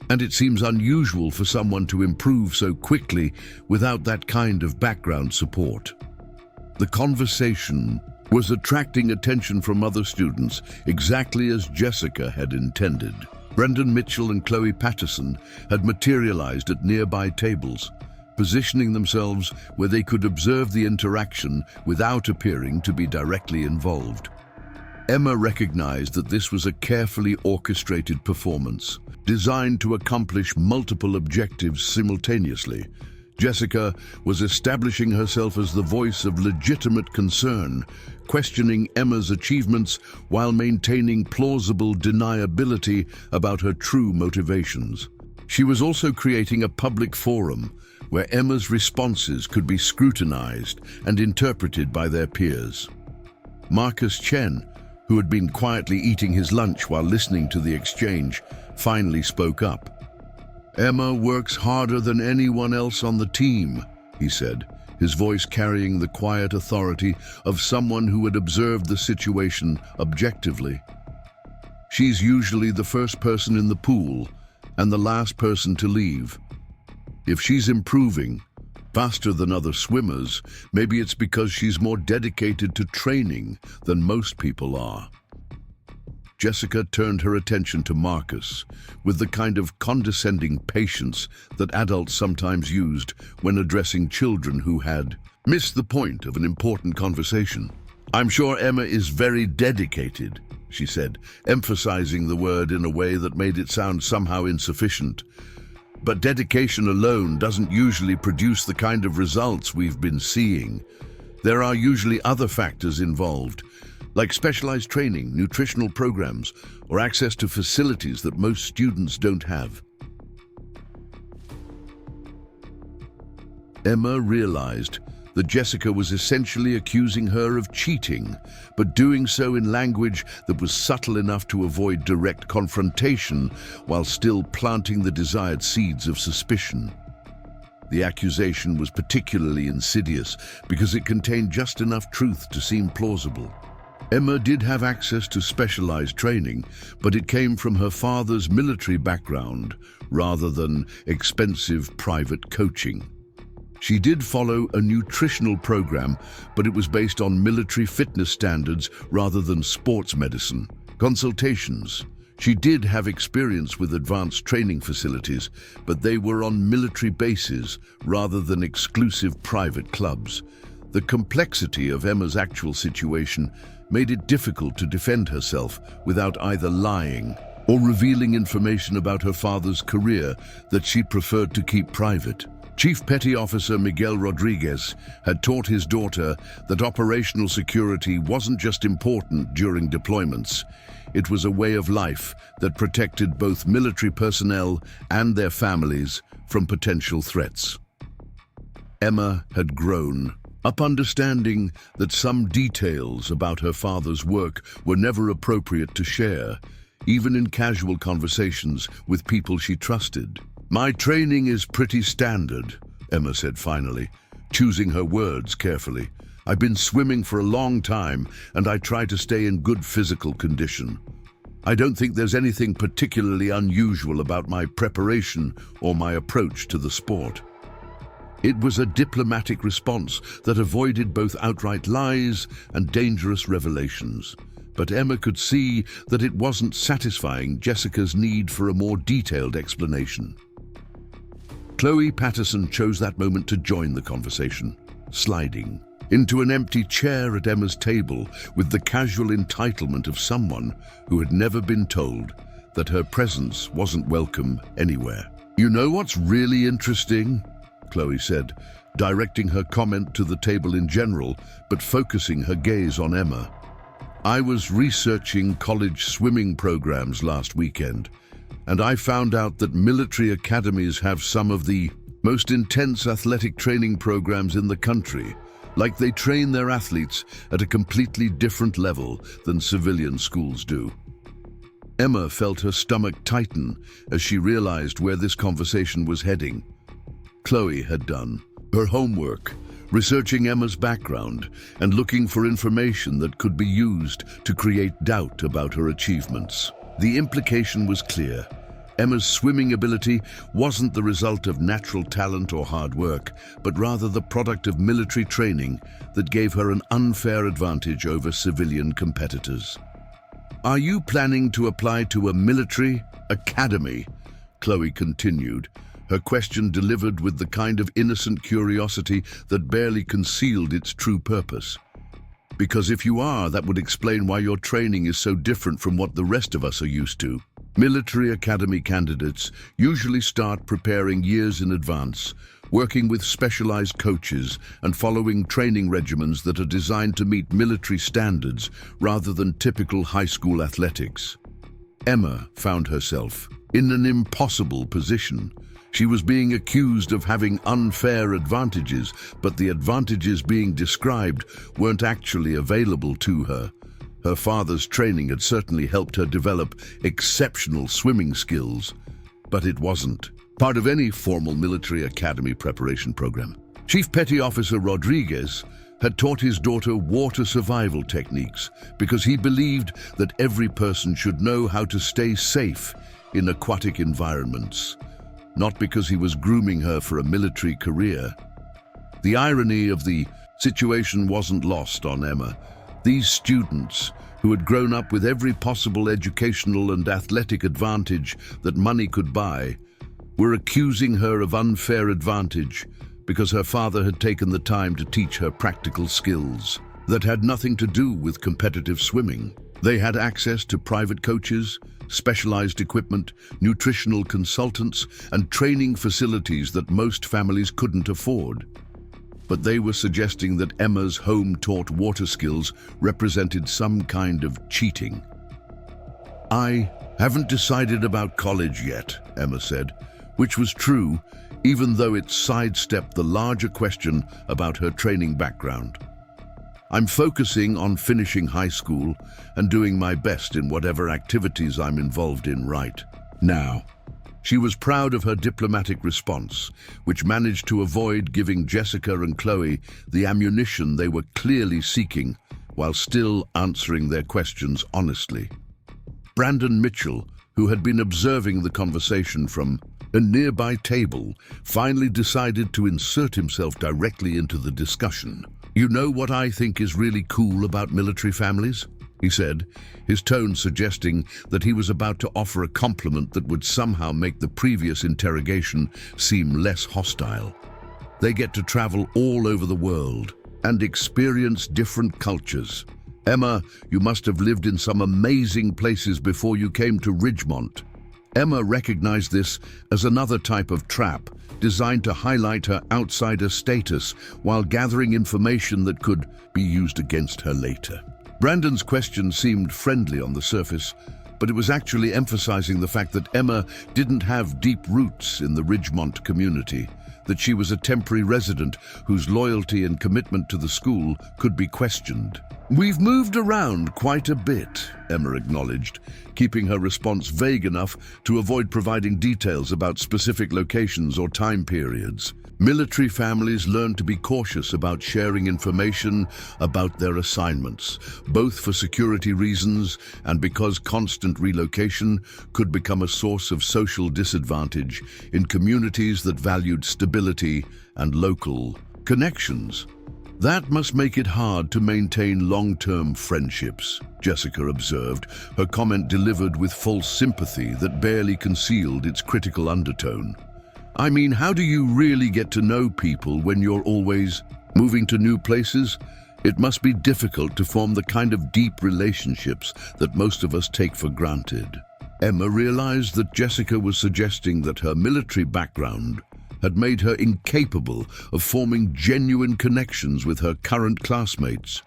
and it seems unusual for someone to improve so quickly without that kind of background support." The conversation was attracting attention from other students, exactly as Jessica had intended. Brendan Mitchell and Chloe Patterson had materialized at nearby tables, positioning themselves where they could observe the interaction without appearing to be directly involved. Emma recognized that this was a carefully orchestrated performance, designed to accomplish multiple objectives simultaneously. Jessica was establishing herself as the voice of legitimate concern, questioning Emma's achievements while maintaining plausible deniability about her true motivations. She was also creating a public forum where Emma's responses could be scrutinized and interpreted by their peers. Marcus Chen, who had been quietly eating his lunch while listening to the exchange, finally spoke up. "Emma works harder than anyone else on the team," he said, his voice carrying the quiet authority of someone who had observed the situation objectively. "She's usually the first person in the pool and the last person to leave. If she's improving faster than other swimmers, maybe it's because she's more dedicated to training than most people are." Jessica turned her attention to Marcus with the kind of condescending patience that adults sometimes used when addressing children who had missed the point of an important conversation. "I'm sure Emma is very dedicated," she said, emphasizing the word in a way that made it sound somehow insufficient. "But dedication alone doesn't usually produce the kind of results we've been seeing. There are usually other factors involved, like specialized training, nutritional programs, or access to facilities that most students don't have." Emma realized that Jessica was essentially accusing her of cheating, but doing so in language that was subtle enough to avoid direct confrontation while still planting the desired seeds of suspicion. The accusation was particularly insidious because it contained just enough truth to seem plausible. Emma did have access to specialized training, but it came from her father's military background rather than expensive private coaching. She did follow a nutritional program, but it was based on military fitness standards rather than sports medicine. Consultations. She did have experience with advanced training facilities, but they were on military bases rather than exclusive private clubs. The complexity of Emma's actual situation made it difficult to defend herself without either lying or revealing information about her father's career that she preferred to keep private. Chief Petty Officer Miguel Rodriguez had taught his daughter that operational security wasn't just important during deployments. It was a way of life that protected both military personnel and their families from potential threats. Emma had grown up understanding that some details about her father's work were never appropriate to share, even in casual conversations with people she trusted. "My training is pretty standard," Emma said finally, choosing her words carefully. "I've been swimming for a long time, and I try to stay in good physical condition. I don't think there's anything particularly unusual about my preparation or my approach to the sport." It was a diplomatic response that avoided both outright lies and dangerous revelations. But Emma could see that it wasn't satisfying Jessica's need for a more detailed explanation. Chloe Patterson chose that moment to join the conversation, sliding into an empty chair at Emma's table with the casual entitlement of someone who had never been told that her presence wasn't welcome anywhere. "You know what's really interesting?" Chloe said, directing her comment to the table in general, but focusing her gaze on Emma. "I was researching college swimming programs last weekend, and I found out that military academies have some of the most intense athletic training programs in the country. Like they train their athletes at a completely different level than civilian schools do." Emma felt her stomach tighten as she realized where this conversation was heading. Chloe had done her homework, researching Emma's background and looking for information that could be used to create doubt about her achievements. The implication was clear. Emma's swimming ability wasn't the result of natural talent or hard work, but rather the product of military training that gave her an unfair advantage over civilian competitors. "Are you planning to apply to a military academy?" Chloe continued, her question delivered with the kind of innocent curiosity that barely concealed its true purpose. "Because if you are, that would explain why your training is so different from what the rest of us are used to." Military academy candidates usually start preparing years in advance, working with specialized coaches and following training regimens that are designed to meet military standards rather than typical high school athletics. Emma found herself in an impossible position. She was being accused of having unfair advantages, but the advantages being described weren't actually available to her. Her father's training had certainly helped her develop exceptional swimming skills, but it wasn't part of any formal military academy preparation program. Chief Petty Officer Rodriguez had taught his daughter water survival techniques because he believed that every person should know how to stay safe in aquatic environments, not because he was grooming her for a military career. The irony of the situation wasn't lost on Emma. These students, who had grown up with every possible educational and athletic advantage that money could buy, were accusing her of unfair advantage because her father had taken the time to teach her practical skills that had nothing to do with competitive swimming. They had access to private coaches, specialized equipment, nutritional consultants, and training facilities that most families couldn't afford. But they were suggesting that Emma's home-taught water skills represented some kind of cheating. "I haven't decided about college yet," Emma said, which was true, even though it sidestepped the larger question about her training background. "I'm focusing on finishing high school and doing my best in whatever activities I'm involved in right now." She was proud of her diplomatic response, which managed to avoid giving Jessica and Chloe the ammunition they were clearly seeking, while still answering their questions honestly. Brandon Mitchell, who had been observing the conversation from a nearby table, finally decided to insert himself directly into the discussion. "You know what I think is really cool about military families?" he said, his tone suggesting that he was about to offer a compliment that would somehow make the previous interrogation seem less hostile. "They get to travel all over the world and experience different cultures. Emma, you must have lived in some amazing places before you came to Ridgemont." Emma recognized this as another type of trap designed to highlight her outsider status while gathering information that could be used against her later. Brandon's question seemed friendly on the surface, but it was actually emphasizing the fact that Emma didn't have deep roots in the Ridgemont community, that she was a temporary resident whose loyalty and commitment to the school could be questioned. "We've moved around quite a bit," Emma acknowledged, keeping her response vague enough to avoid providing details about specific locations or time periods. Military families learn to be cautious about sharing information about their assignments, both for security reasons and because constant relocation could become a source of social disadvantage in communities that valued stability and local connections. "That must make it hard to maintain long-term friendships," Jessica observed, her comment delivered with false sympathy that barely concealed its critical undertone. "I mean, how do you really get to know people when you're always moving to new places? It must be difficult to form the kind of deep relationships that most of us take for granted." Emma realized that Jessica was suggesting that her military background had made her incapable of forming genuine connections with her current classmates,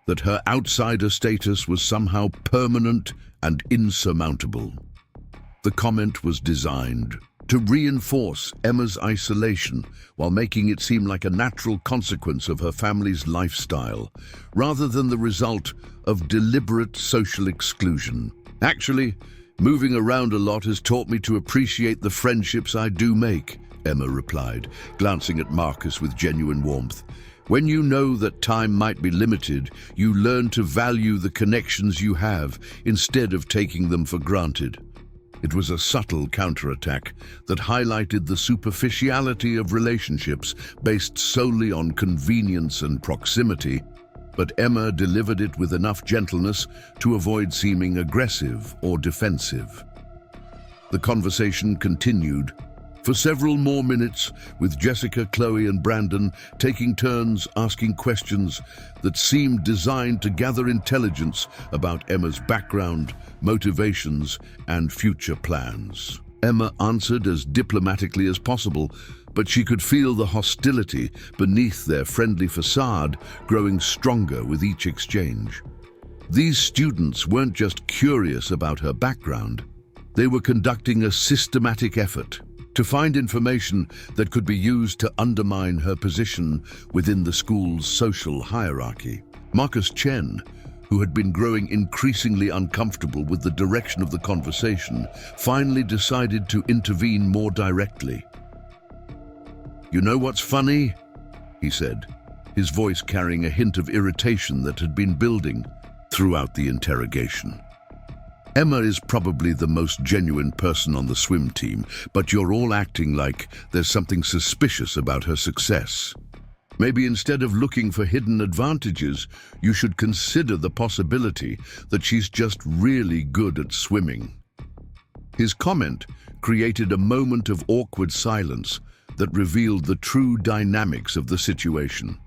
that her outsider status was somehow permanent and insurmountable. The comment was designed to reinforce Emma's isolation while making it seem like a natural consequence of her family's lifestyle, rather than the result of deliberate social exclusion. "Actually, moving around a lot has taught me to appreciate the friendships I do make," Emma replied, glancing at Marcus with genuine warmth. "When you know that time might be limited, you learn to value the connections you have instead of taking them for granted." It was a subtle counterattack that highlighted the superficiality of relationships based solely on convenience and proximity, but Emma delivered it with enough gentleness to avoid seeming aggressive or defensive. The conversation continued for several more minutes, with Jessica, Chloe, and Brandon taking turns asking questions that seemed designed to gather intelligence about Emma's background, motivations, and future plans. Emma answered as diplomatically as possible, but she could feel the hostility beneath their friendly facade growing stronger with each exchange. These students weren't just curious about her background. They were conducting a systematic effort to find information that could be used to undermine her position within the school's social hierarchy. Marcus Chen, who had been growing increasingly uncomfortable with the direction of the conversation, finally decided to intervene more directly. "You know what's funny?" he said, his voice carrying a hint of irritation that had been building throughout the interrogation. "Emma is probably the most genuine person on the swim team, but you're all acting like there's something suspicious about her success. Maybe instead of looking for hidden advantages, you should consider the possibility that she's just really good at swimming." His comment created a moment of awkward silence that revealed the true dynamics of the situation.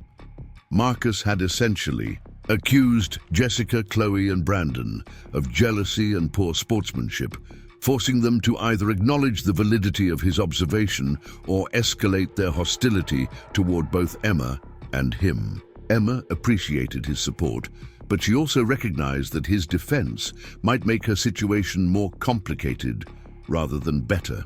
Marcus had essentially accused Jessica, Chloe, and Brandon of jealousy and poor sportsmanship, forcing them to either acknowledge the validity of his observation or escalate their hostility toward both Emma and him. Emma appreciated his support, but she also recognized that his defense might make her situation more complicated rather than better.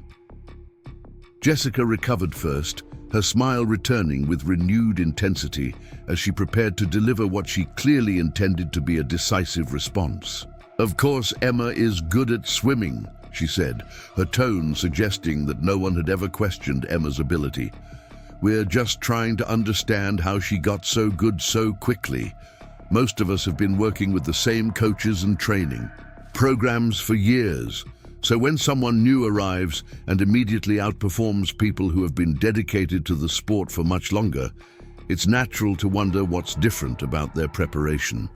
Jessica recovered first, her smile returning with renewed intensity as she prepared to deliver what she clearly intended to be a decisive response. "Of course, Emma is good at swimming," she said, her tone suggesting that no one had ever questioned Emma's ability. "We're just trying to understand how she got so good so quickly. Most of us have been working with the same coaches and training programs for years. So when someone new arrives and immediately outperforms people who have been dedicated to the sport for much longer, it's natural to wonder what's different about their preparation."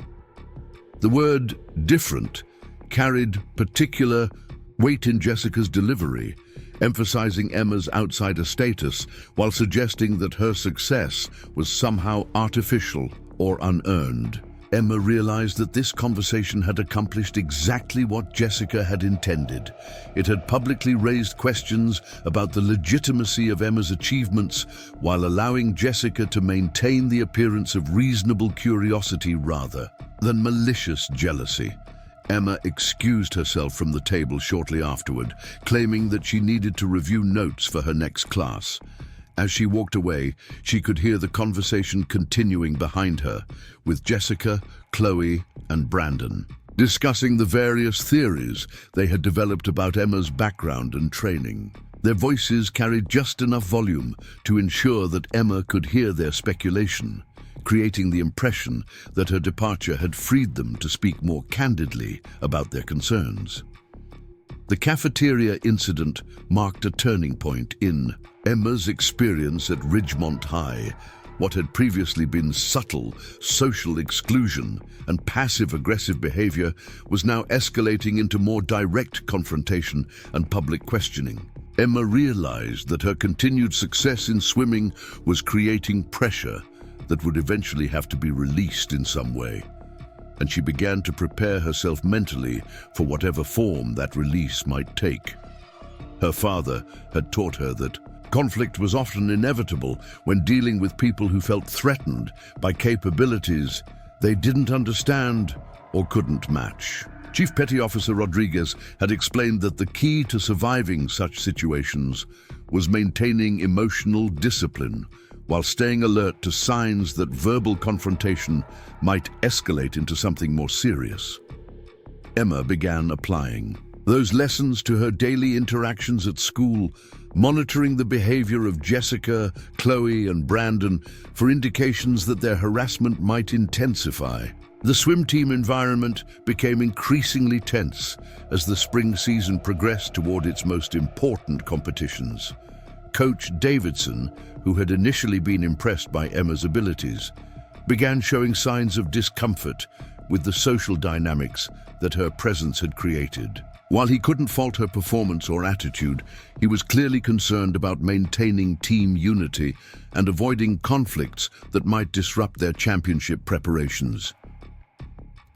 The word "different" carried particular weight in Jessica's delivery, emphasizing Emma's outsider status while suggesting that her success was somehow artificial or unearned. Emma realized that this conversation had accomplished exactly what Jessica had intended. It had publicly raised questions about the legitimacy of Emma's achievements while allowing Jessica to maintain the appearance of reasonable curiosity rather than malicious jealousy. Emma excused herself from the table shortly afterward, claiming that she needed to review notes for her next class. As she walked away, she could hear the conversation continuing behind her, with Jessica, Chloe, and Brandon, discussing the various theories they had developed about Emma's background and training. Their voices carried just enough volume to ensure that Emma could hear their speculation, creating the impression that her departure had freed them to speak more candidly about their concerns. The cafeteria incident marked a turning point in Emma's experience at Ridgemont High. What had previously been subtle social exclusion and passive-aggressive behavior was now escalating into more direct confrontation and public questioning. Emma realized that her continued success in swimming was creating pressure that would eventually have to be released in some way, and she began to prepare herself mentally for whatever form that release might take. Her father had taught her that conflict was often inevitable when dealing with people who felt threatened by capabilities they didn't understand or couldn't match. Chief Petty Officer Rodriguez had explained that the key to surviving such situations was maintaining emotional discipline while staying alert to signs that verbal confrontation might escalate into something more serious. Emma began applying those lessons to her daily interactions at school, monitoring the behavior of Jessica, Chloe, and Brandon for indications that their harassment might intensify. The swim team environment became increasingly tense as the spring season progressed toward its most important competitions. Coach Davidson, who had initially been impressed by Emma's abilities, began showing signs of discomfort with the social dynamics that her presence had created. While he couldn't fault her performance or attitude, he was clearly concerned about maintaining team unity and avoiding conflicts that might disrupt their championship preparations.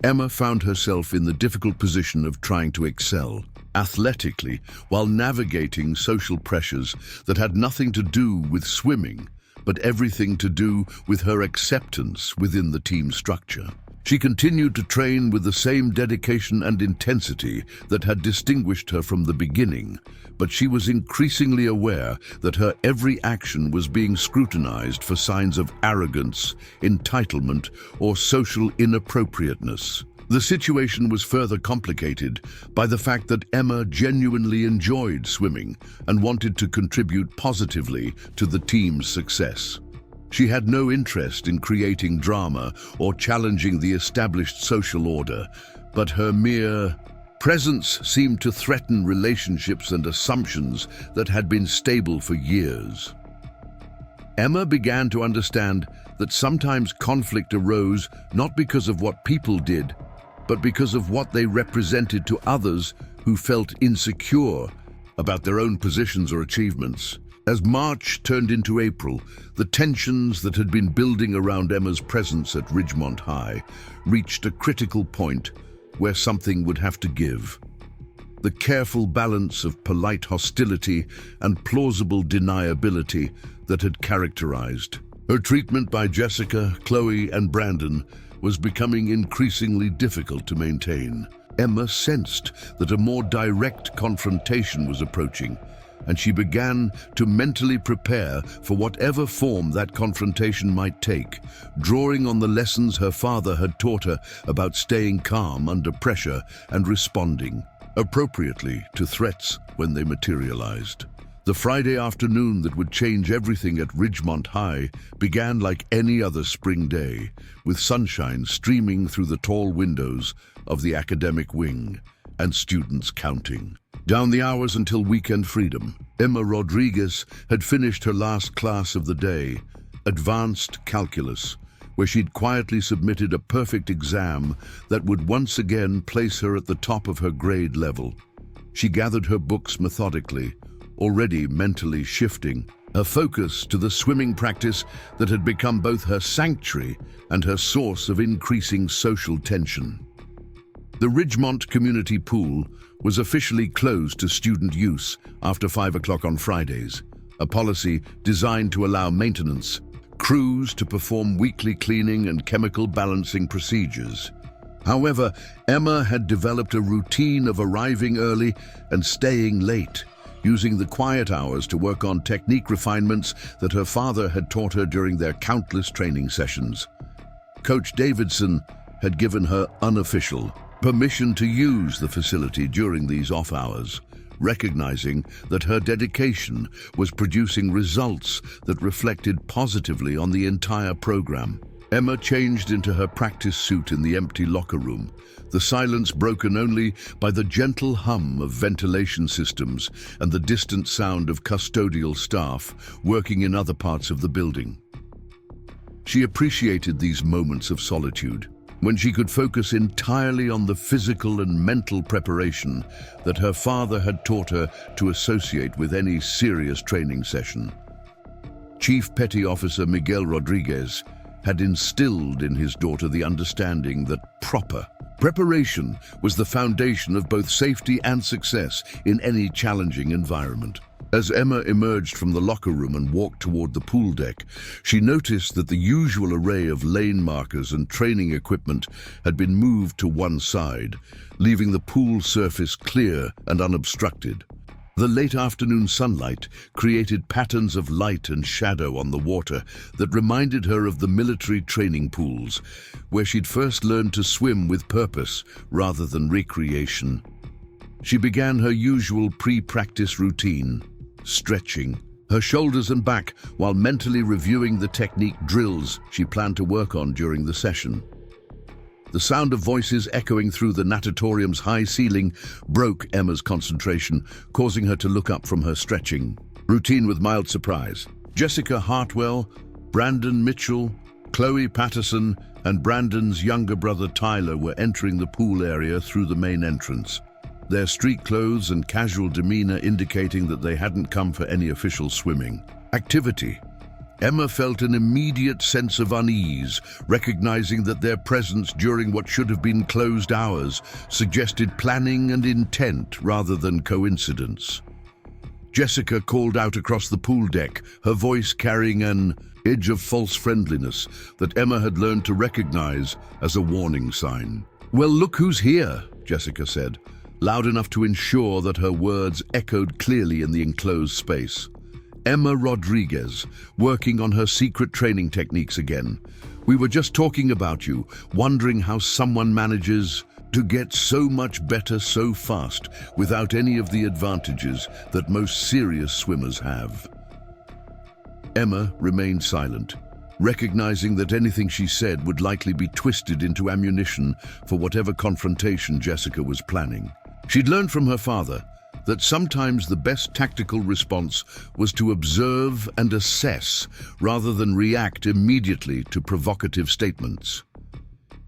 Emma found herself in the difficult position of trying to excel athletically while navigating social pressures that had nothing to do with swimming, but everything to do with her acceptance within the team structure. She continued to train with the same dedication and intensity that had distinguished her from the beginning, but she was increasingly aware that her every action was being scrutinized for signs of arrogance, entitlement, or social inappropriateness. The situation was further complicated by the fact that Emma genuinely enjoyed swimming and wanted to contribute positively to the team's success. She had no interest in creating drama or challenging the established social order, but her mere presence seemed to threaten relationships and assumptions that had been stable for years. Emma began to understand that sometimes conflict arose not because of what people did, but because of what they represented to others who felt insecure about their own positions or achievements. As March turned into April, the tensions that had been building around Emma's presence at Ridgemont High reached a critical point where something would have to give. The careful balance of polite hostility and plausible deniability that had characterized her treatment by Jessica, Chloe, and Brandon was becoming increasingly difficult to maintain. Emma sensed that a more direct confrontation was approaching, and she began to mentally prepare for whatever form that confrontation might take, drawing on the lessons her father had taught her about staying calm under pressure and responding appropriately to threats when they materialized. The Friday afternoon that would change everything at Ridgemont High began like any other spring day, with sunshine streaming through the tall windows of the academic wing and students counting down the hours until weekend freedom. Emma Rodriguez had finished her last class of the day, advanced calculus, where she'd quietly submitted a perfect exam that would once again place her at the top of her grade level. She gathered her books methodically, already mentally shifting her focus to the swimming practice that had become both her sanctuary and her source of increasing social tension. The Ridgemont Community Pool was officially closed to student use after 5 o'clock on Fridays, a policy designed to allow maintenance crews to perform weekly cleaning and chemical balancing procedures. However, Emma had developed a routine of arriving early and staying late, using the quiet hours to work on technique refinements that her father had taught her during their countless training sessions. Coach Davidson had given her unofficial permission to use the facility during these off hours, recognizing that her dedication was producing results that reflected positively on the entire program. Emma changed into her practice suit in the empty locker room, the silence broken only by the gentle hum of ventilation systems and the distant sound of custodial staff working in other parts of the building. She appreciated these moments of solitude, when she could focus entirely on the physical and mental preparation that her father had taught her to associate with any serious training session. Chief Petty Officer Miguel Rodriguez had instilled in his daughter the understanding that proper preparation was the foundation of both safety and success in any challenging environment. As Emma emerged from the locker room and walked toward the pool deck, she noticed that the usual array of lane markers and training equipment had been moved to one side, leaving the pool surface clear and unobstructed. The late afternoon sunlight created patterns of light and shadow on the water that reminded her of the military training pools, where she'd first learned to swim with purpose rather than recreation. She began her usual pre-practice routine, stretching her shoulders and back while mentally reviewing the technique drills she planned to work on during the session. The sound of voices echoing through the natatorium's high ceiling broke Emma's concentration, causing her to look up from her stretching routine with mild surprise. Jessica Hartwell, Brandon Mitchell, Chloe Patterson, and Brandon's younger brother Tyler were entering the pool area through the main entrance, their street clothes and casual demeanor indicating that they hadn't come for any official swimming activity. Emma felt an immediate sense of unease, recognizing that their presence during what should have been closed hours suggested planning and intent rather than coincidence. Jessica called out across the pool deck, her voice carrying an edge of false friendliness that Emma had learned to recognize as a warning sign. "Well, look who's here," Jessica said, loud enough to ensure that her words echoed clearly in the enclosed space. Emma Rodriguez, working on her secret training techniques again. "We were just talking about you, wondering how someone manages to get so much better so fast without any of the advantages that most serious swimmers have." Emma remained silent, recognizing that anything she said would likely be twisted into ammunition for whatever confrontation Jessica was planning. She'd learned from her father that sometimes the best tactical response was to observe and assess rather than react immediately to provocative statements.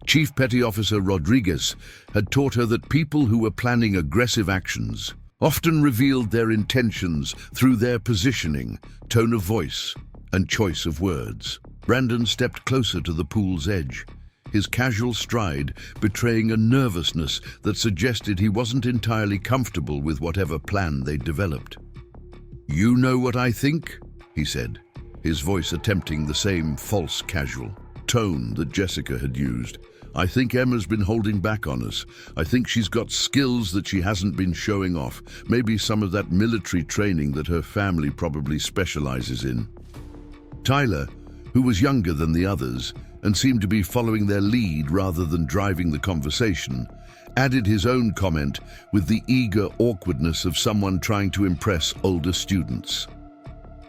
Chief Petty Officer Rodriguez had taught her that people who were planning aggressive actions often revealed their intentions through their positioning, tone of voice, and choice of words. Brandon stepped closer to the pool's edge, his casual stride betraying a nervousness that suggested he wasn't entirely comfortable with whatever plan they'd developed. "You know what I think?" he said, his voice attempting the same false casual tone that Jessica had used. "I think Emma's been holding back on us. I think she's got skills that she hasn't been showing off, maybe some of that military training that her family probably specializes in." Tyler, who was younger than the others and seemed to be following their lead rather than driving the conversation, added his own comment with the eager awkwardness of someone trying to impress older students.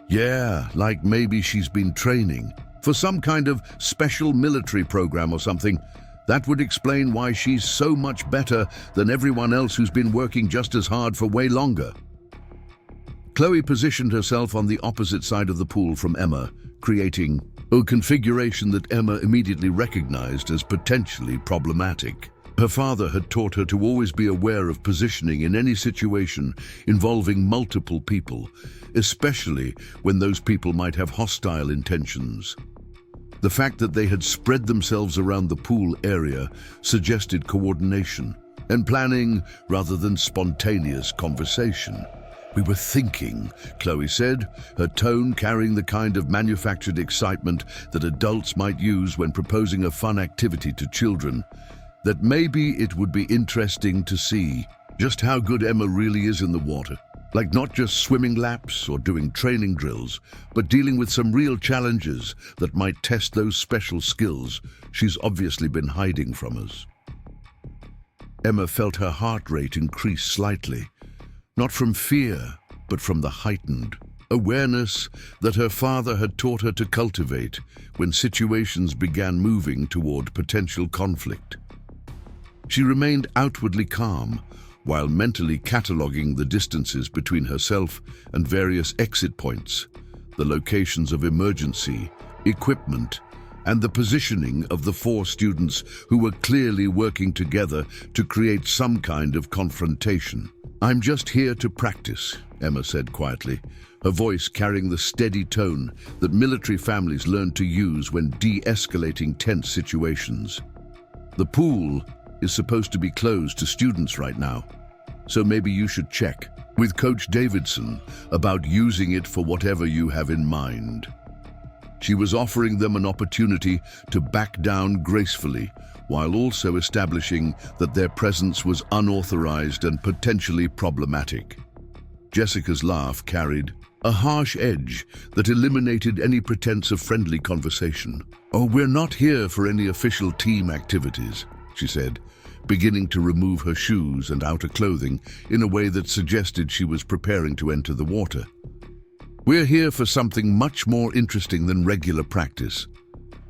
Yeah, like maybe she's been training for some kind of special military program or something. That would explain why she's so much better than everyone else who's been working just as hard for way longer. Chloe positioned herself on the opposite side of the pool from Emma, creating a configuration that Emma immediately recognized as potentially problematic. Her father had taught her to always be aware of positioning in any situation involving multiple people, especially when those people might have hostile intentions. The fact that they had spread themselves around the pool area suggested coordination and planning rather than spontaneous conversation. "We were thinking," Chloe said, her tone carrying the kind of manufactured excitement that adults might use when proposing a fun activity to children, "that maybe it would be interesting to see just how good Emma really is in the water. Like not just swimming laps or doing training drills, but dealing with some real challenges that might test those special skills she's obviously been hiding from us." Emma felt her heart rate increase slightly, not from fear, but from the heightened awareness that her father had taught her to cultivate when situations began moving toward potential conflict. She remained outwardly calm, while mentally cataloguing the distances between herself and various exit points, the locations of emergency, equipment, and the positioning of the 4 students who were clearly working together to create some kind of confrontation. "I'm just here to practice," Emma said quietly, her voice carrying the steady tone that military families learn to use when de-escalating tense situations. "The pool is supposed to be closed to students right now, so maybe you should check with Coach Davidson about using it for whatever you have in mind." She was offering them an opportunity to back down gracefully, while also establishing that their presence was unauthorized and potentially problematic. Jessica's laugh carried a harsh edge that eliminated any pretense of friendly conversation. "Oh, we're not here for any official team activities," she said, beginning to remove her shoes and outer clothing in a way that suggested she was preparing to enter the water. "We're here for something much more interesting than regular practice.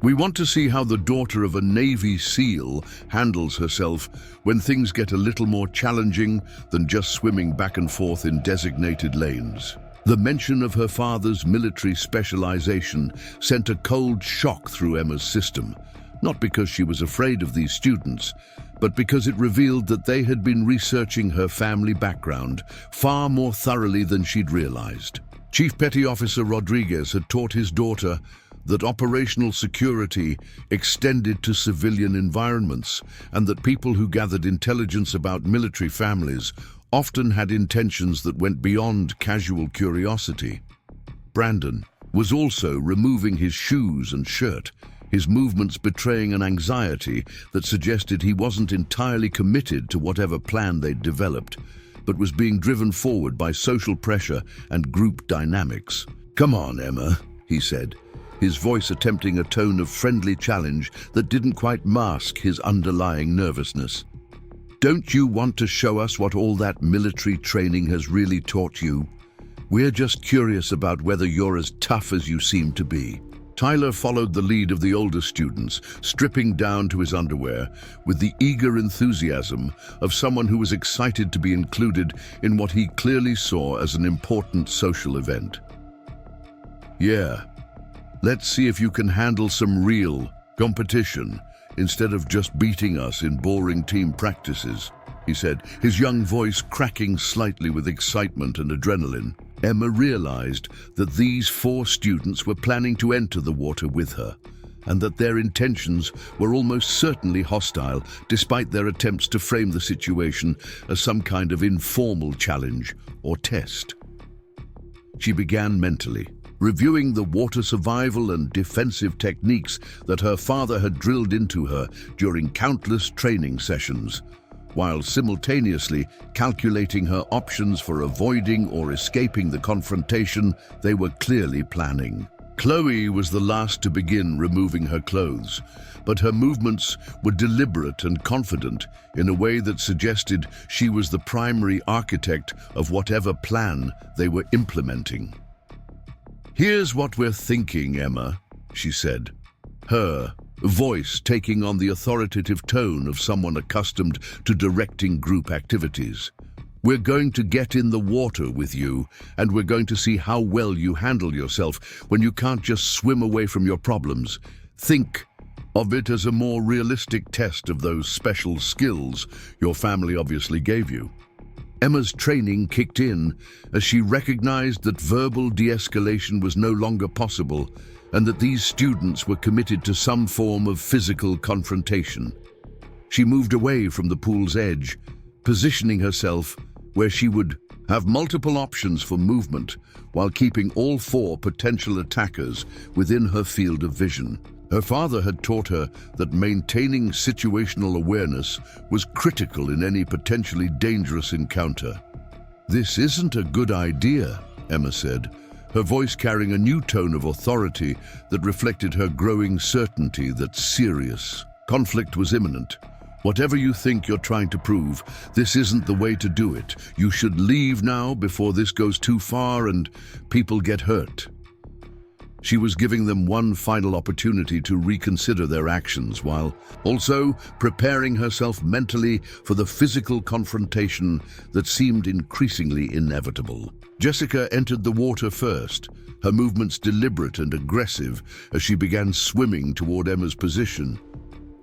We want to see how the daughter of a Navy SEAL handles herself when things get a little more challenging than just swimming back and forth in designated lanes." The mention of her father's military specialization sent a cold shock through Emma's system, not because she was afraid of these students, but because it revealed that they had been researching her family background far more thoroughly than she'd realized. Chief Petty Officer Rodriguez had taught his daughter that operational security extended to civilian environments, and that people who gathered intelligence about military families often had intentions that went beyond casual curiosity. Brandon was also removing his shoes and shirt, his movements betraying an anxiety that suggested he wasn't entirely committed to whatever plan they'd developed, but was being driven forward by social pressure and group dynamics. "Come on, Emma," he said, his voice attempting a tone of friendly challenge that didn't quite mask his underlying nervousness. "Don't you want to show us what all that military training has really taught you? We're just curious about whether you're as tough as you seem to be." Tyler followed the lead of the older students, stripping down to his underwear with the eager enthusiasm of someone who was excited to be included in what he clearly saw as an important social event. "Yeah, let's see if you can handle some real competition instead of just beating us in boring team practices," he said, his young voice cracking slightly with excitement and adrenaline. Emma realized that these 4 students were planning to enter the water with her, and that their intentions were almost certainly hostile, despite their attempts to frame the situation as some kind of informal challenge or test. She began mentally reviewing the water survival and defensive techniques that her father had drilled into her during countless training sessions, while simultaneously calculating her options for avoiding or escaping the confrontation they were clearly planning. Chloe was the last to begin removing her clothes, but her movements were deliberate and confident in a way that suggested she was the primary architect of whatever plan they were implementing. "Here's what we're thinking, Emma," she said, her voice taking on the authoritative tone of someone accustomed to directing group activities. "We're going to get in the water with you, and we're going to see how well you handle yourself when you can't just swim away from your problems. Think of it as a more realistic test of those special skills your family obviously gave you." Emma's training kicked in as she recognized that verbal de-escalation was no longer possible and that these students were committed to some form of physical confrontation. She moved away from the pool's edge, positioning herself where she would have multiple options for movement while keeping all 4 potential attackers within her field of vision. Her father had taught her that maintaining situational awareness was critical in any potentially dangerous encounter. "This isn't a good idea," Emma said, her voice carrying a new tone of authority that reflected her growing certainty that serious conflict was imminent. "Whatever you think you're trying to prove, this isn't the way to do it. You should leave now before this goes too far and people get hurt." She was giving them one final opportunity to reconsider their actions while also preparing herself mentally for the physical confrontation that seemed increasingly inevitable. Jessica entered the water first, her movements deliberate and aggressive as she began swimming toward Emma's position.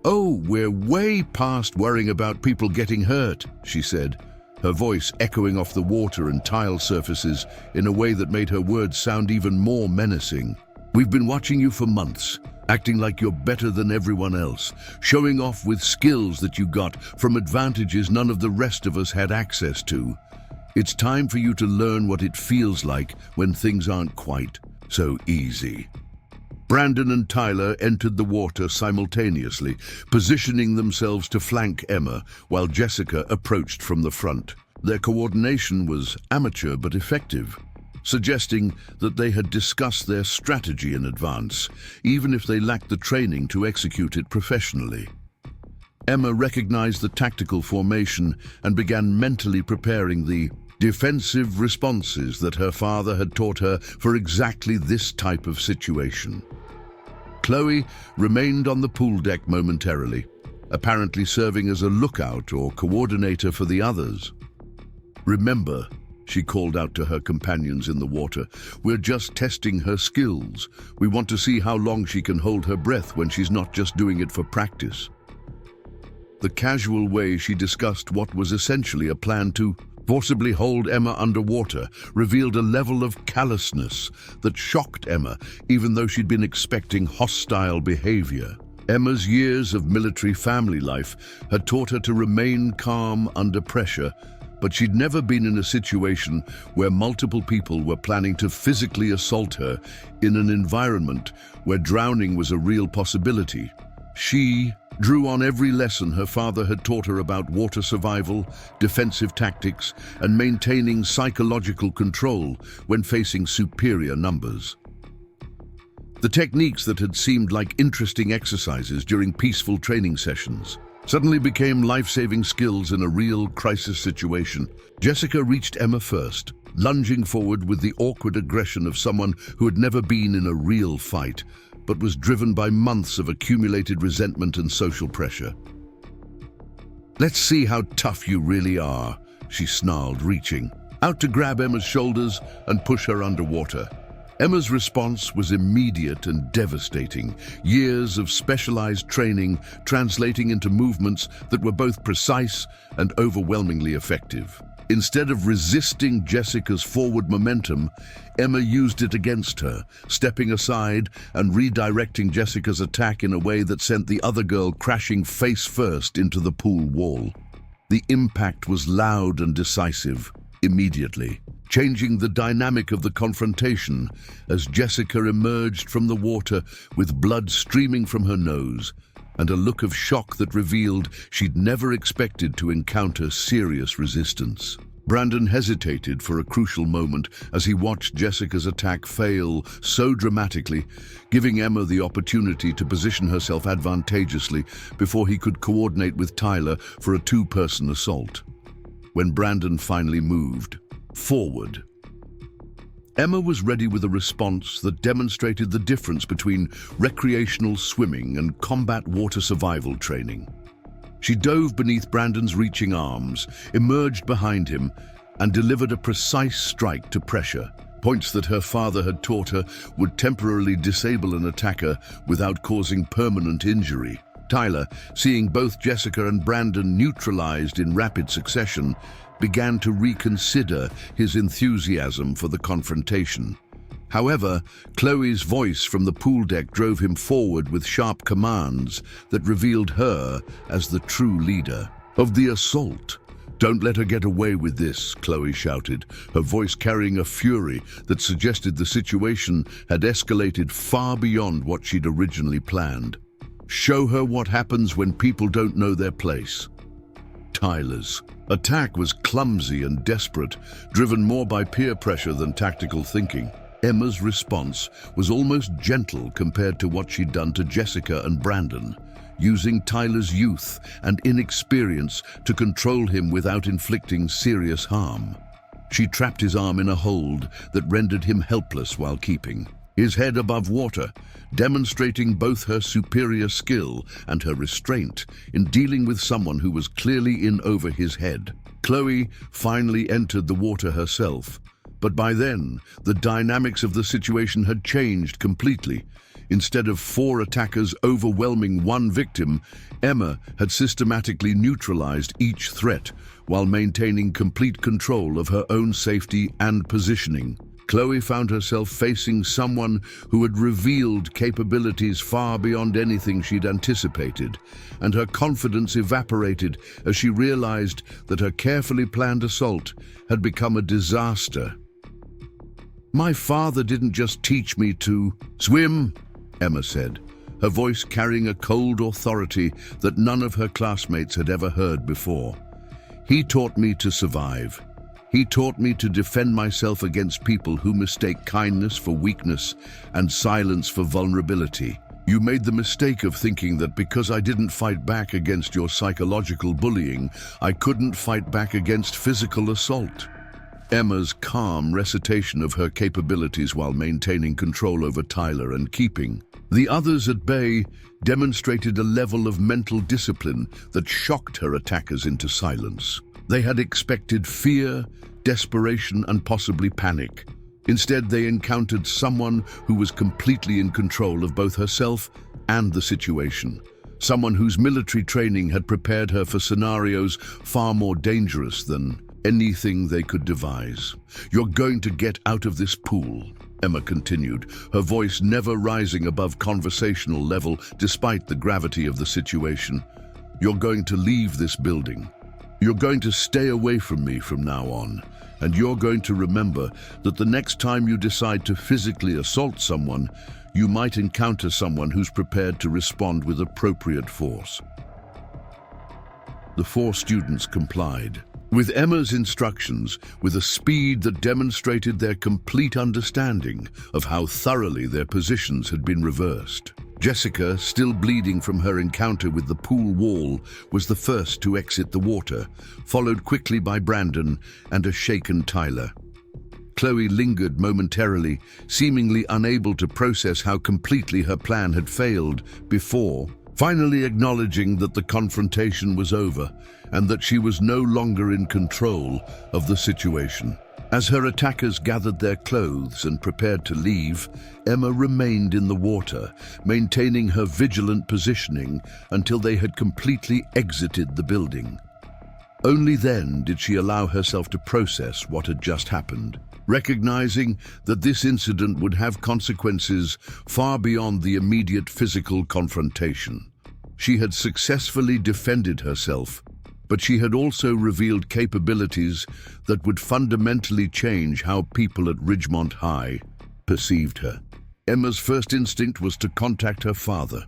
"Oh, we're way past worrying about people getting hurt," she said, her voice echoing off the water and tile surfaces in a way that made her words sound even more menacing. "We've been watching you for months, acting like you're better than everyone else, showing off with skills that you got from advantages none of the rest of us had access to. It's time for you to learn what it feels like when things aren't quite so easy." Brandon and Tyler entered the water simultaneously, positioning themselves to flank Emma while Jessica approached from the front. Their coordination was amateur but effective, suggesting that they had discussed their strategy in advance, even if they lacked the training to execute it professionally. Emma recognized the tactical formation and began mentally preparing the defensive responses that her father had taught her for exactly this type of situation. Chloe remained on the pool deck momentarily, apparently serving as a lookout or coordinator for the others. "Remember," she called out to her companions in the water, "we're just testing her skills. We want to see how long she can hold her breath when she's not just doing it for practice." The casual way she discussed what was essentially a plan to forcibly hold Emma underwater revealed a level of callousness that shocked Emma, even though she'd been expecting hostile behavior. Emma's years of military family life had taught her to remain calm under pressure, but she'd never been in a situation where multiple people were planning to physically assault her in an environment where drowning was a real possibility. She drew on every lesson her father had taught her about water survival, defensive tactics, and maintaining psychological control when facing superior numbers. The techniques that had seemed like interesting exercises during peaceful training sessions suddenly became life-saving skills in a real crisis situation. Jessica reached Emma first, lunging forward with the awkward aggression of someone who had never been in a real fight, but was driven by months of accumulated resentment and social pressure. "Let's see how tough you really are," she snarled, reaching out to grab Emma's shoulders and push her underwater. Emma's response was immediate and devastating, years of specialized training translating into movements that were both precise and overwhelmingly effective. Instead of resisting Jessica's forward momentum, Emma used it against her, stepping aside and redirecting Jessica's attack in a way that sent the other girl crashing face first into the pool wall. The impact was loud and decisive, immediately, changing the dynamic of the confrontation as Jessica emerged from the water with blood streaming from her nose and a look of shock that revealed she'd never expected to encounter serious resistance. Brandon hesitated for a crucial moment as he watched Jessica's attack fail so dramatically, giving Emma the opportunity to position herself advantageously before he could coordinate with Tyler for a two-person assault. When Brandon finally moved forward, Emma was ready with a response that demonstrated the difference between recreational swimming and combat water survival training. She dove beneath Brandon's reaching arms, emerged behind him, and delivered a precise strike to pressure. Points that her father had taught her would temporarily disable an attacker without causing permanent injury. Tyler, seeing both Jessica and Brandon neutralized in rapid succession, began to reconsider his enthusiasm for the confrontation. However, Chloe's voice from the pool deck drove him forward with sharp commands that revealed her as the true leader of the assault. "Don't let her get away with this," Chloe shouted, her voice carrying a fury that suggested the situation had escalated far beyond what she'd originally planned. "Show her what happens when people don't know their place." Tyler's attack was clumsy and desperate, driven more by peer pressure than tactical thinking. Emma's response was almost gentle compared to what she'd done to Jessica and Brandon, using Tyler's youth and inexperience to control him without inflicting serious harm. She trapped his arm in a hold that rendered him helpless while keeping his head above water, demonstrating both her superior skill and her restraint in dealing with someone who was clearly in over his head. Chloe finally entered the water herself, but by then, the dynamics of the situation had changed completely. Instead of 4 attackers overwhelming one victim, Emma had systematically neutralized each threat while maintaining complete control of her own safety and positioning. Chloe found herself facing someone who had revealed capabilities far beyond anything she'd anticipated, and her confidence evaporated as she realized that her carefully planned assault had become a disaster. "My father didn't just teach me to swim," Emma said, her voice carrying a cold authority that none of her classmates had ever heard before. "He taught me to survive. He taught me to defend myself against people who mistake kindness for weakness and silence for vulnerability. You made the mistake of thinking that because I didn't fight back against your psychological bullying, I couldn't fight back against physical assault." Emma's calm recitation of her capabilities while maintaining control over Tyler and keeping the others at bay demonstrated a level of mental discipline that shocked her attackers into silence. They had expected fear, desperation, and possibly panic. Instead, they encountered someone who was completely in control of both herself and the situation. Someone whose military training had prepared her for scenarios far more dangerous than anything they could devise. "You're going to get out of this pool," Emma continued, her voice never rising above conversational level despite the gravity of the situation. "You're going to leave this building. You're going to stay away from me from now on, and you're going to remember that the next time you decide to physically assault someone, you might encounter someone who's prepared to respond with appropriate force." The 4 students complied with Emma's instructions with a speed that demonstrated their complete understanding of how thoroughly their positions had been reversed. Jessica, still bleeding from her encounter with the pool wall, was the first to exit the water, followed quickly by Brandon and a shaken Tyler. Chloe lingered momentarily, seemingly unable to process how completely her plan had failed before finally acknowledging that the confrontation was over and that she was no longer in control of the situation. As her attackers gathered their clothes and prepared to leave, Emma remained in the water, maintaining her vigilant positioning until they had completely exited the building. Only then did she allow herself to process what had just happened, recognizing that this incident would have consequences far beyond the immediate physical confrontation. She had successfully defended herself, but she had also revealed capabilities that would fundamentally change how people at Ridgemont High perceived her. Emma's first instinct was to contact her father,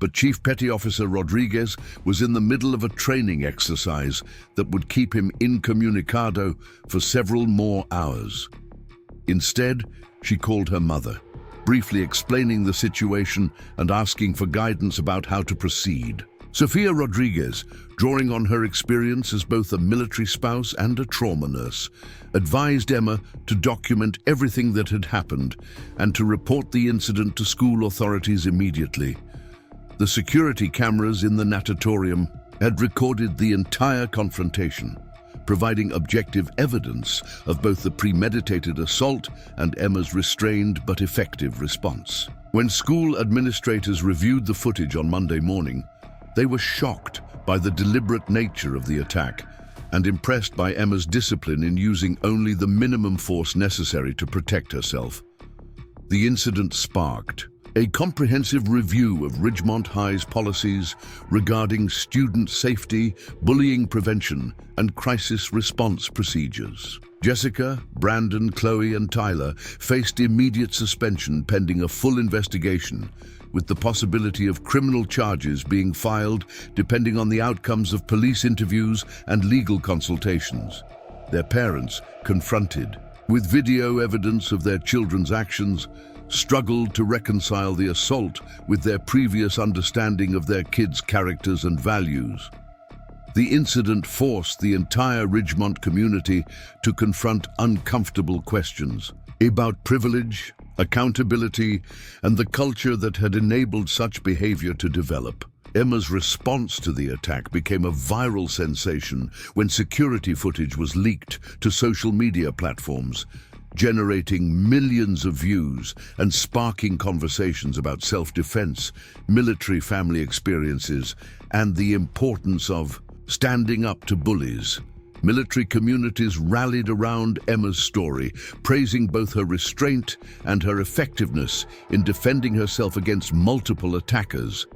but Chief Petty Officer Rodriguez was in the middle of a training exercise that would keep him incommunicado for several more hours. Instead, she called her mother, briefly explaining the situation and asking for guidance about how to proceed. Sofia Rodriguez, drawing on her experience as both a military spouse and a trauma nurse, advised Emma to document everything that had happened and to report the incident to school authorities immediately. The security cameras in the natatorium had recorded the entire confrontation, providing objective evidence of both the premeditated assault and Emma's restrained but effective response. When school administrators reviewed the footage on Monday morning, they were shocked by the deliberate nature of the attack and impressed by Emma's discipline in using only the minimum force necessary to protect herself. The incident sparked a comprehensive review of Ridgemont High's policies regarding student safety, bullying prevention, and crisis response procedures. Jessica, Brandon, Chloe, and Tyler faced immediate suspension pending a full investigation, with the possibility of criminal charges being filed depending on the outcomes of police interviews and legal consultations. Their parents, confronted with video evidence of their children's actions, struggled to reconcile the assault with their previous understanding of their kids' characters and values. The incident forced the entire Ridgemont community to confront uncomfortable questions about privilege, accountability, and the culture that had enabled such behavior to develop. Emma's response to the attack became a viral sensation when security footage was leaked to social media platforms, generating millions of views and sparking conversations about self-defense, military family experiences, and the importance of standing up to bullies. Military communities rallied around Emma's story, praising both her restraint and her effectiveness in defending herself against multiple attackers.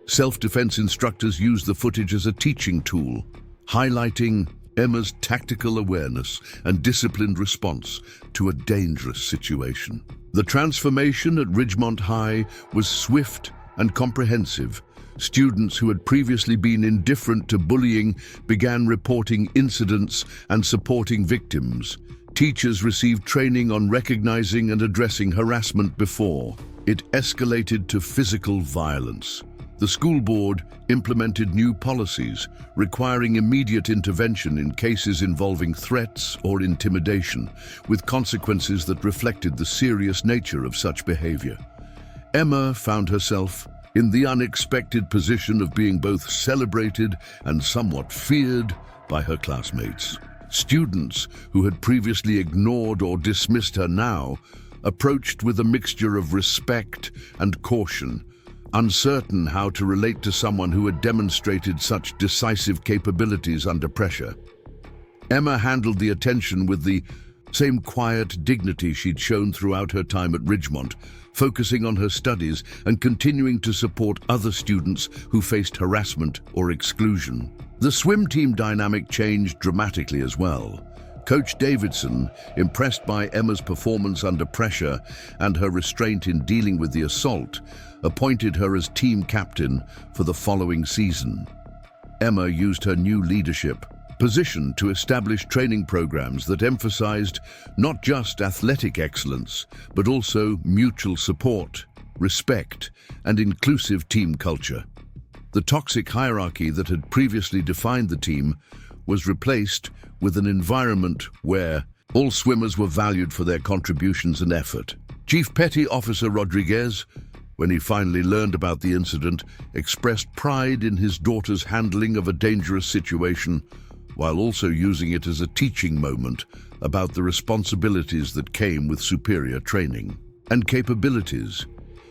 Self-defense instructors used the footage as a teaching tool, highlighting Emma's tactical awareness and disciplined response to a dangerous situation. The transformation at Ridgemont High was swift and comprehensive. Students who had previously been indifferent to bullying began reporting incidents and supporting victims. Teachers received training on recognizing and addressing harassment before it escalated to physical violence. The school board implemented new policies requiring immediate intervention in cases involving threats or intimidation, with consequences that reflected the serious nature of such behavior. Emma found herself in the unexpected position of being both celebrated and somewhat feared by her classmates. Students who had previously ignored or dismissed her now approached with a mixture of respect and caution, uncertain how to relate to someone who had demonstrated such decisive capabilities under pressure. Emma handled the attention with the same quiet dignity she'd shown throughout her time at Ridgemont, focusing on her studies and continuing to support other students who faced harassment or exclusion. The swim team dynamic changed dramatically as well. Coach Davidson, impressed by Emma's performance under pressure and her restraint in dealing with the assault, appointed her as team captain for the following season. Emma used her new leadership position to establish training programs that emphasized not just athletic excellence, but also mutual support, respect, and inclusive team culture. The toxic hierarchy that had previously defined the team was replaced with an environment where all swimmers were valued for their contributions and effort. Chief Petty Officer Rodriguez, when he finally learned about the incident, expressed pride in his daughter's handling of a dangerous situation, while also using it as a teaching moment about the responsibilities that came with superior training and capabilities.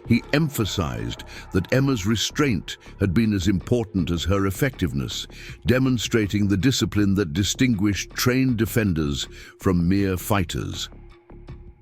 He emphasized that Emma's restraint had been as important as her effectiveness, demonstrating the discipline that distinguished trained defenders from mere fighters.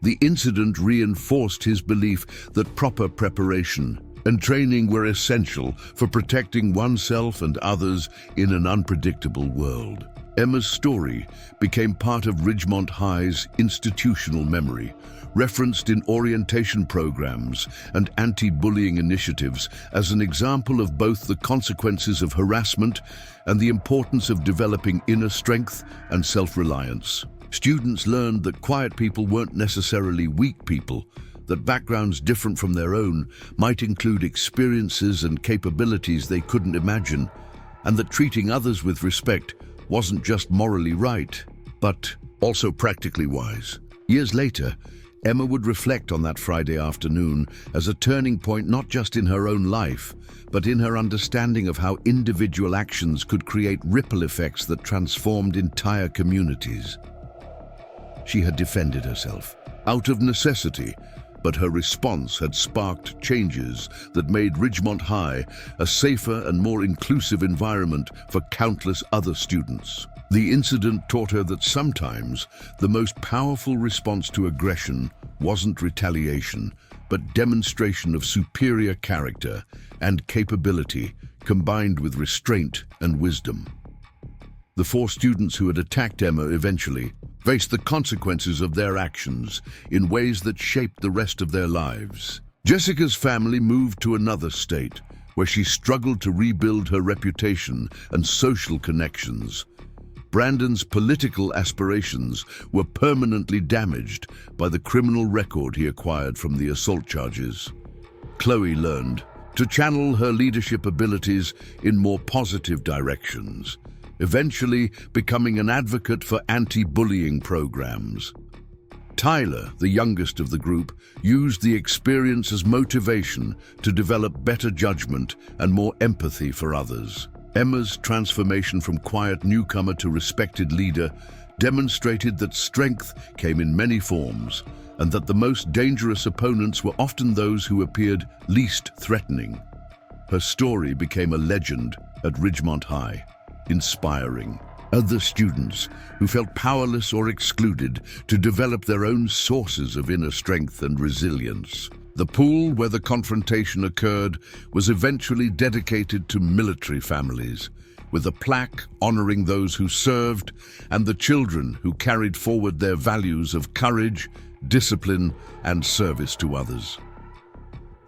The incident reinforced his belief that proper preparation and training were essential for protecting oneself and others in an unpredictable world. Emma's story became part of Ridgemont High's institutional memory, referenced in orientation programs and anti-bullying initiatives as an example of both the consequences of harassment and the importance of developing inner strength and self-reliance. Students learned that quiet people weren't necessarily weak people, that backgrounds different from their own might include experiences and capabilities they couldn't imagine, and that treating others with respect wasn't just morally right, but also practically wise. Years later, Emma would reflect on that Friday afternoon as a turning point not just in her own life, but in her understanding of how individual actions could create ripple effects that transformed entire communities. She had defended herself out of necessity, but her response had sparked changes that made Ridgemont High a safer and more inclusive environment for countless other students. The incident taught her that sometimes the most powerful response to aggression wasn't retaliation, but demonstration of superior character and capability combined with restraint and wisdom. The 4 students who had attacked Emma eventually faced the consequences of their actions in ways that shaped the rest of their lives. Jessica's family moved to another state, where she struggled to rebuild her reputation and social connections. Brandon's political aspirations were permanently damaged by the criminal record he acquired from the assault charges. Chloe learned to channel her leadership abilities in more positive directions, eventually becoming an advocate for anti-bullying programs. Tyler, the youngest of the group, used the experience as motivation to develop better judgment and more empathy for others. Emma's transformation from quiet newcomer to respected leader demonstrated that strength came in many forms, and that the most dangerous opponents were often those who appeared least threatening. Her story became a legend at Ridgemont High, inspiring other students who felt powerless or excluded to develop their own sources of inner strength and resilience. The pool where the confrontation occurred was eventually dedicated to military families, with a plaque honoring those who served and the children who carried forward their values of courage, discipline, and service to others.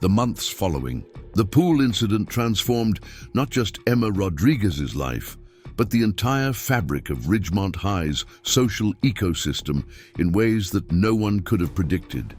The months following, the pool incident transformed not just Emma Rodriguez's life, but the entire fabric of Ridgemont High's social ecosystem in ways that no one could have predicted.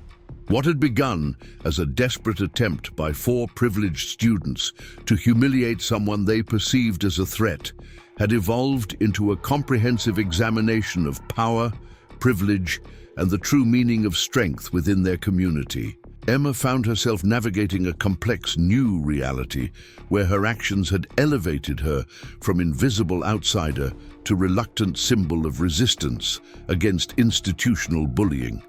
What had begun as a desperate attempt by 4 privileged students to humiliate someone they perceived as a threat had evolved into a comprehensive examination of power, privilege, and the true meaning of strength within their community. Emma found herself navigating a complex new reality where her actions had elevated her from invisible outsider to reluctant symbol of resistance against institutional bullying.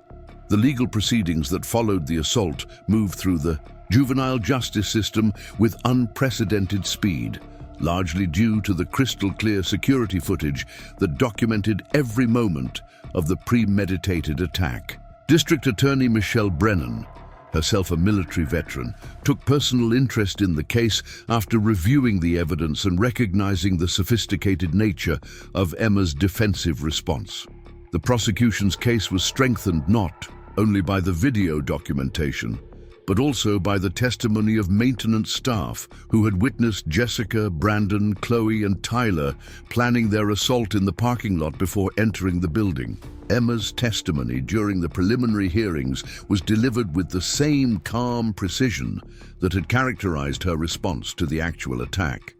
The legal proceedings that followed the assault moved through the juvenile justice system with unprecedented speed, largely due to the crystal-clear security footage that documented every moment of the premeditated attack. District Attorney Michelle Brennan, herself a military veteran, took personal interest in the case after reviewing the evidence and recognizing the sophisticated nature of Emma's defensive response. The prosecution's case was strengthened not only by the video documentation, but also by the testimony of maintenance staff who had witnessed Jessica, Brandon, Chloe, and Tyler planning their assault in the parking lot before entering the building. Emma's testimony during the preliminary hearings was delivered with the same calm precision that had characterized her response to the actual attack.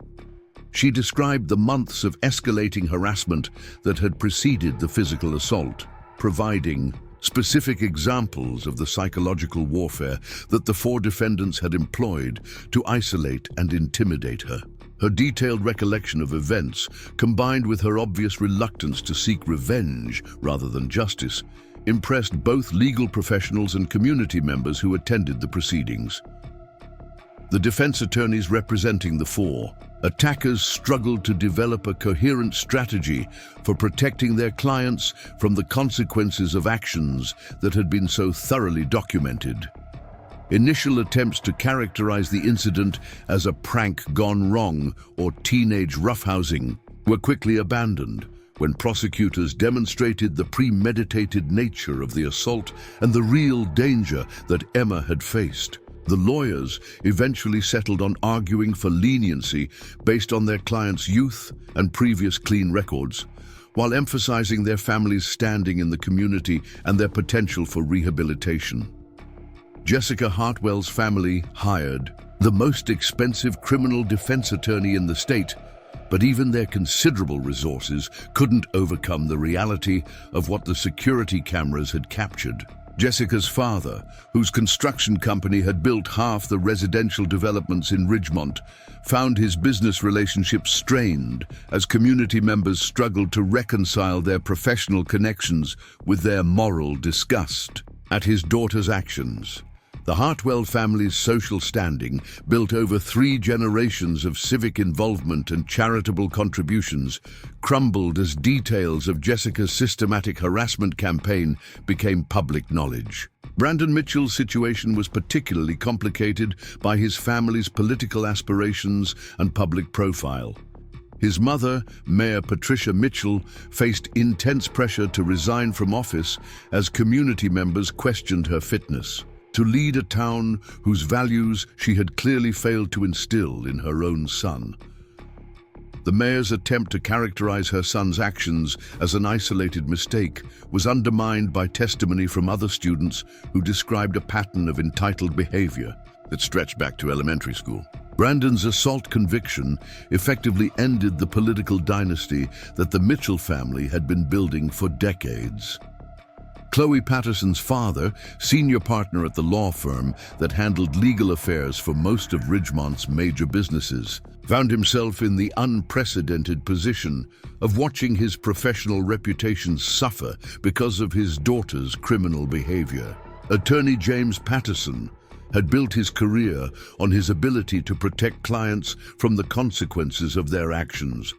She described the months of escalating harassment that had preceded the physical assault, providing specific examples of the psychological warfare that the 4 defendants had employed to isolate and intimidate her. Her detailed recollection of events, combined with her obvious reluctance to seek revenge rather than justice, impressed both legal professionals and community members who attended the proceedings. The defense attorneys representing the 4 attackers struggled to develop a coherent strategy for protecting their clients from the consequences of actions that had been so thoroughly documented. Initial attempts to characterize the incident as a prank gone wrong or teenage roughhousing were quickly abandoned, when prosecutors demonstrated the premeditated nature of the assault and the real danger that Emma had faced. The lawyers eventually settled on arguing for leniency based on their client's youth and previous clean records, while emphasizing their family's standing in the community and their potential for rehabilitation. Jessica Hartwell's family hired the most expensive criminal defense attorney in the state, but even their considerable resources couldn't overcome the reality of what the security cameras had captured. Jessica's father, whose construction company had built half the residential developments in Ridgemont, found his business relationships strained as community members struggled to reconcile their professional connections with their moral disgust at his daughter's actions. The Hartwell family's social standing, built over 3 generations of civic involvement and charitable contributions, crumbled as details of Jessica's systematic harassment campaign became public knowledge. Brandon Mitchell's situation was particularly complicated by his family's political aspirations and public profile. His mother, Mayor Patricia Mitchell, faced intense pressure to resign from office as community members questioned her fitness to lead a town whose values she had clearly failed to instill in her own son. The mayor's attempt to characterize her son's actions as an isolated mistake was undermined by testimony from other students who described a pattern of entitled behavior that stretched back to elementary school. Brandon's assault conviction effectively ended the political dynasty that the Mitchell family had been building for decades. Chloe Patterson's father, senior partner at the law firm that handled legal affairs for most of Ridgemont's major businesses, found himself in the unprecedented position of watching his professional reputation suffer because of his daughter's criminal behavior. Attorney James Patterson had built his career on his ability to protect clients from the consequences of their actions,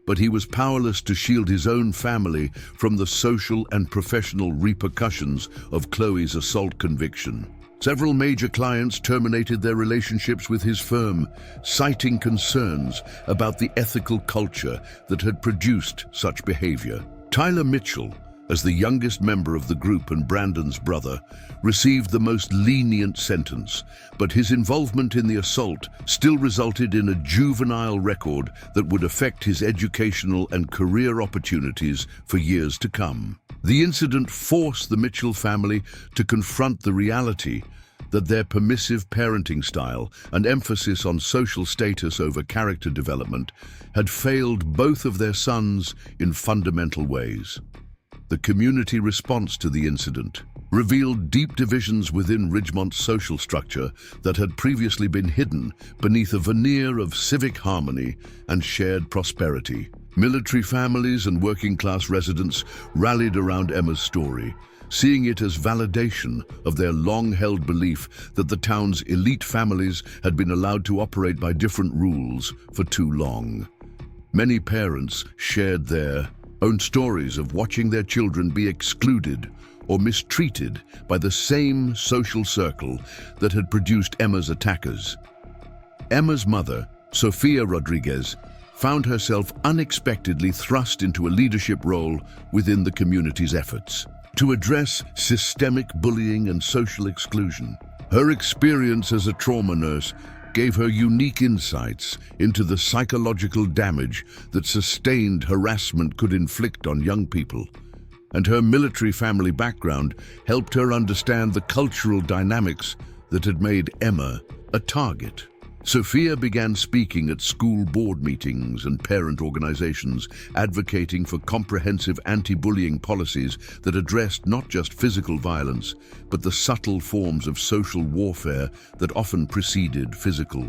but he was powerless to shield his own family from the social and professional repercussions of Chloe's assault conviction. Several major clients terminated their relationships with his firm, citing concerns about the ethical culture that had produced such behavior. Tyler Mitchell, as the youngest member of the group and Brandon's brother, received the most lenient sentence, but his involvement in the assault still resulted in a juvenile record that would affect his educational and career opportunities for years to come. The incident forced the Mitchell family to confront the reality that their permissive parenting style and emphasis on social status over character development had failed both of their sons in fundamental ways. The community response to the incident revealed deep divisions within Ridgemont's social structure that had previously been hidden beneath a veneer of civic harmony and shared prosperity. Military families and working-class residents rallied around Emma's story, seeing it as validation of their long-held belief that the town's elite families had been allowed to operate by different rules for too long. Many parents shared their own stories of watching their children be excluded or mistreated by the same social circle that had produced Emma's attackers. Emma's mother, Sofia Rodriguez, found herself unexpectedly thrust into a leadership role within the community's efforts to address systemic bullying and social exclusion. Her experience as a trauma nurse gave her unique insights into the psychological damage that sustained harassment could inflict on young people, and her military family background helped her understand the cultural dynamics that had made Emma a target. Sofia began speaking at school board meetings and parent organizations, advocating for comprehensive anti-bullying policies that addressed not just physical violence, but the subtle forms of social warfare that often preceded physical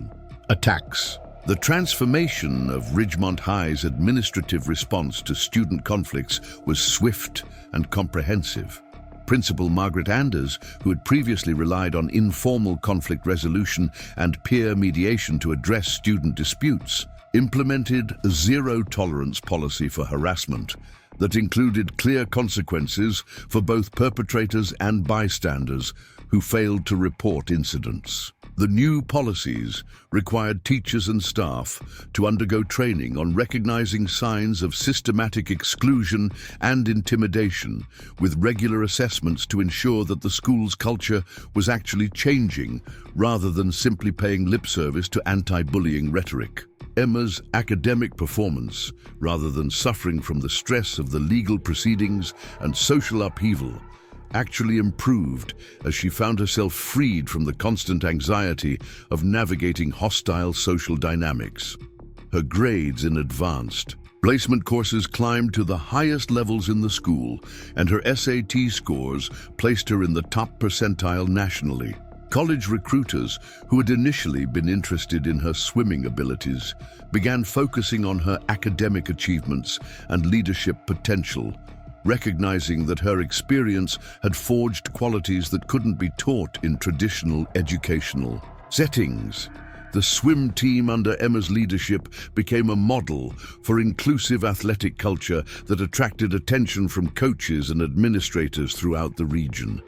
attacks. The transformation of Ridgemont High's administrative response to student conflicts was swift and comprehensive. Principal Margaret Anders, who had previously relied on informal conflict resolution and peer mediation to address student disputes, implemented a zero-tolerance policy for harassment that included clear consequences for both perpetrators and bystanders who failed to report incidents. The new policies required teachers and staff to undergo training on recognizing signs of systematic exclusion and intimidation, with regular assessments to ensure that the school's culture was actually changing rather than simply paying lip service to anti-bullying rhetoric. Emma's academic performance, rather than suffering from the stress of the legal proceedings and social upheaval, actually improved as she found herself freed from the constant anxiety of navigating hostile social dynamics. Her grades in advanced placement courses climbed to the highest levels in the school, and her SAT scores placed her in the top percentile nationally. College recruiters, who had initially been interested in her swimming abilities, began focusing on her academic achievements and leadership potential, recognizing that her experience had forged qualities that couldn't be taught in traditional educational settings. The swim team under Emma's leadership became a model for inclusive athletic culture that attracted attention from coaches and administrators throughout the region.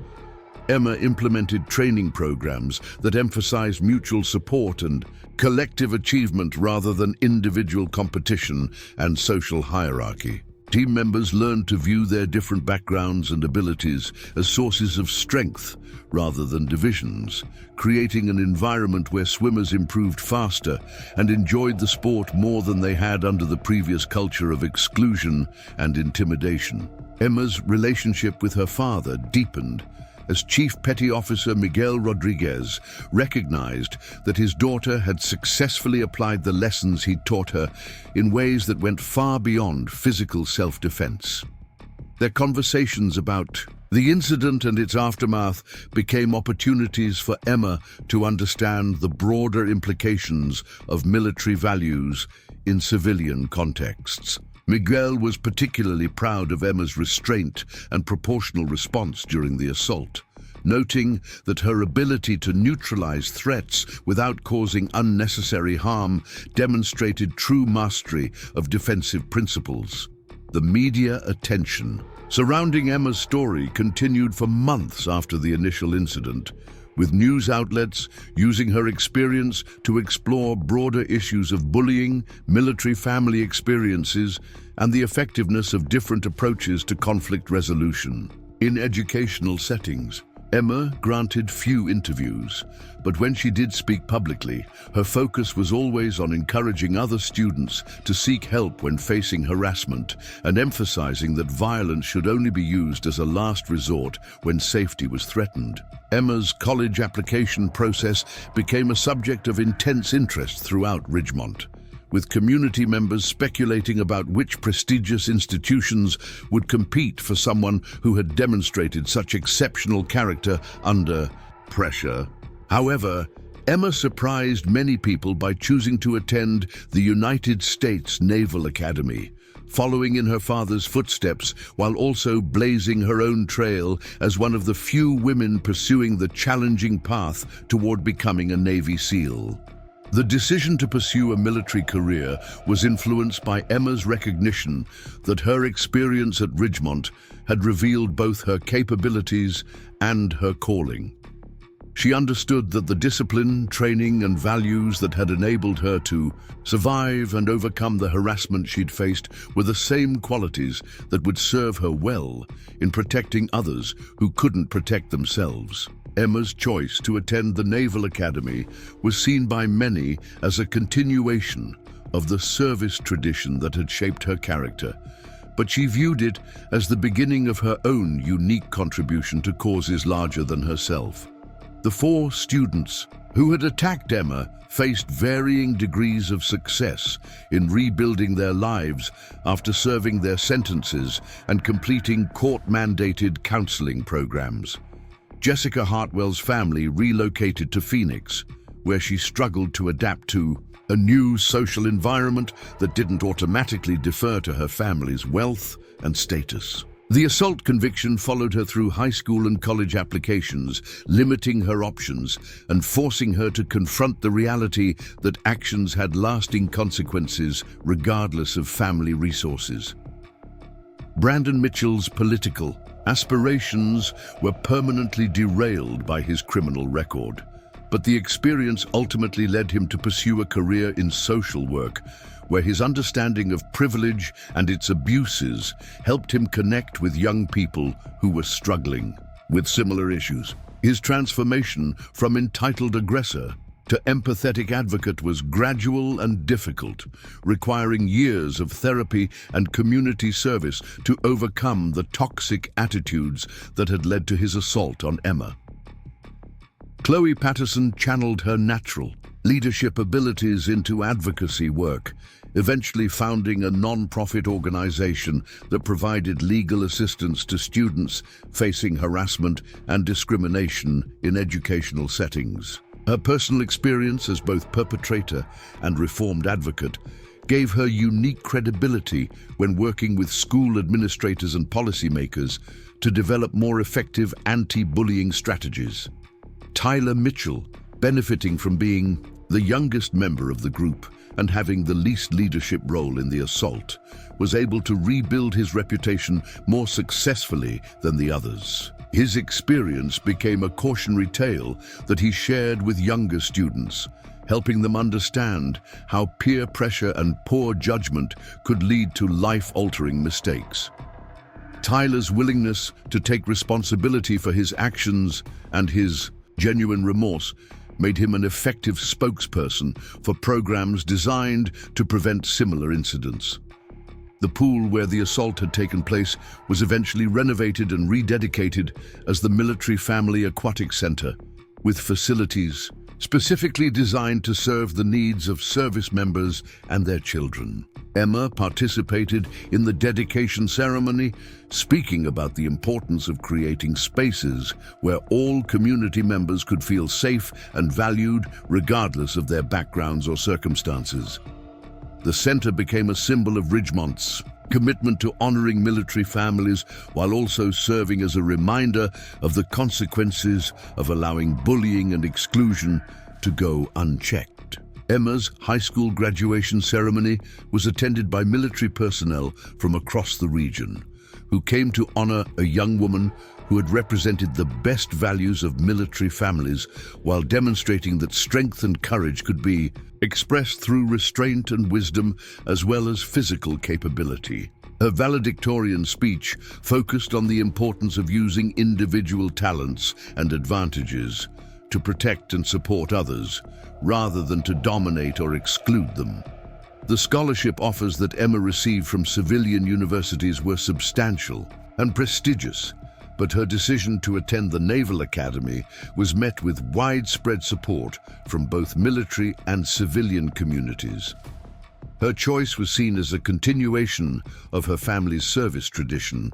Emma implemented training programs that emphasized mutual support and collective achievement rather than individual competition and social hierarchy. Team members learned to view their different backgrounds and abilities as sources of strength rather than divisions, creating an environment where swimmers improved faster and enjoyed the sport more than they had under the previous culture of exclusion and intimidation. Emma's relationship with her father deepened as Chief Petty Officer Miguel Rodriguez recognized that his daughter had successfully applied the lessons he'd taught her in ways that went far beyond physical self-defense. Their conversations about the incident and its aftermath became opportunities for Emma to understand the broader implications of military values in civilian contexts. Miguel was particularly proud of Emma's restraint and proportional response during the assault, noting that her ability to neutralize threats without causing unnecessary harm demonstrated true mastery of defensive principles. The media attention surrounding Emma's story continued for months after the initial incident, with news outlets using her experience to explore broader issues of bullying, military family experiences, and the effectiveness of different approaches to conflict resolution. In educational settings, Emma granted few interviews, but when she did speak publicly, her focus was always on encouraging other students to seek help when facing harassment and emphasizing that violence should only be used as a last resort when safety was threatened. Emma's college application process became a subject of intense interest throughout Ridgemont, with community members speculating about which prestigious institutions would compete for someone who had demonstrated such exceptional character under pressure. However, Emma surprised many people by choosing to attend the United States Naval Academy, following in her father's footsteps while also blazing her own trail as one of the few women pursuing the challenging path toward becoming a Navy SEAL. The decision to pursue a military career was influenced by Emma's recognition that her experience at Ridgemont had revealed both her capabilities and her calling. She understood that the discipline, training, and values that had enabled her to survive and overcome the harassment she'd faced were the same qualities that would serve her well in protecting others who couldn't protect themselves. Emma's choice to attend the Naval Academy was seen by many as a continuation of the service tradition that had shaped her character, but she viewed it as the beginning of her own unique contribution to causes larger than herself. The 4 students who had attacked Emma faced varying degrees of success in rebuilding their lives after serving their sentences and completing court-mandated counseling programs. Jessica Hartwell's family relocated to Phoenix, where she struggled to adapt to a new social environment that didn't automatically defer to her family's wealth and status. The assault conviction followed her through high school and college applications, limiting her options and forcing her to confront the reality that actions had lasting consequences regardless of family resources. Brandon Mitchell's political aspirations were permanently derailed by his criminal record. But the experience ultimately led him to pursue a career in social work, where his understanding of privilege and its abuses helped him connect with young people who were struggling with similar issues. His transformation from entitled aggressor to empathetic advocate was gradual and difficult, requiring years of therapy and community service to overcome the toxic attitudes that had led to his assault on Emma. Chloe Patterson channeled her natural leadership abilities into advocacy work, eventually founding a non-profit organization that provided legal assistance to students facing harassment and discrimination in educational settings. Her personal experience as both perpetrator and reformed advocate gave her unique credibility when working with school administrators and policymakers to develop more effective anti-bullying strategies. Tyler Mitchell, benefiting from being the youngest member of the group and having the least leadership role in the assault, was able to rebuild his reputation more successfully than the others. His experience became a cautionary tale that he shared with younger students, helping them understand how peer pressure and poor judgment could lead to life-altering mistakes. Tyler's willingness to take responsibility for his actions and his genuine remorse made him an effective spokesperson for programs designed to prevent similar incidents. The pool where the assault had taken place was eventually renovated and rededicated as the Military Family Aquatic Center, with facilities specifically designed to serve the needs of service members and their children. Emma participated in the dedication ceremony, speaking about the importance of creating spaces where all community members could feel safe and valued regardless of their backgrounds or circumstances. The center became a symbol of Ridgemont's commitment to honoring military families while also serving as a reminder of the consequences of allowing bullying and exclusion to go unchecked. Emma's high school graduation ceremony was attended by military personnel from across the region, who came to honor a young woman who had represented the best values of military families while demonstrating that strength and courage could be expressed through restraint and wisdom as well as physical capability. Her valedictorian speech focused on the importance of using individual talents and advantages to protect and support others, rather than to dominate or exclude them. The scholarship offers that Emma received from civilian universities were substantial and prestigious, but her decision to attend the Naval Academy was met with widespread support from both military and civilian communities. Her choice was seen as a continuation of her family's service tradition,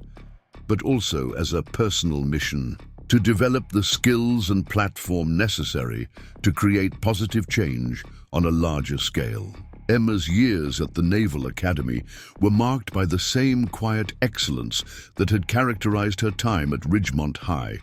but also as a personal mission to develop the skills and platform necessary to create positive change on a larger scale. Emma's years at the Naval Academy were marked by the same quiet excellence that had characterized her time at Ridgemont High,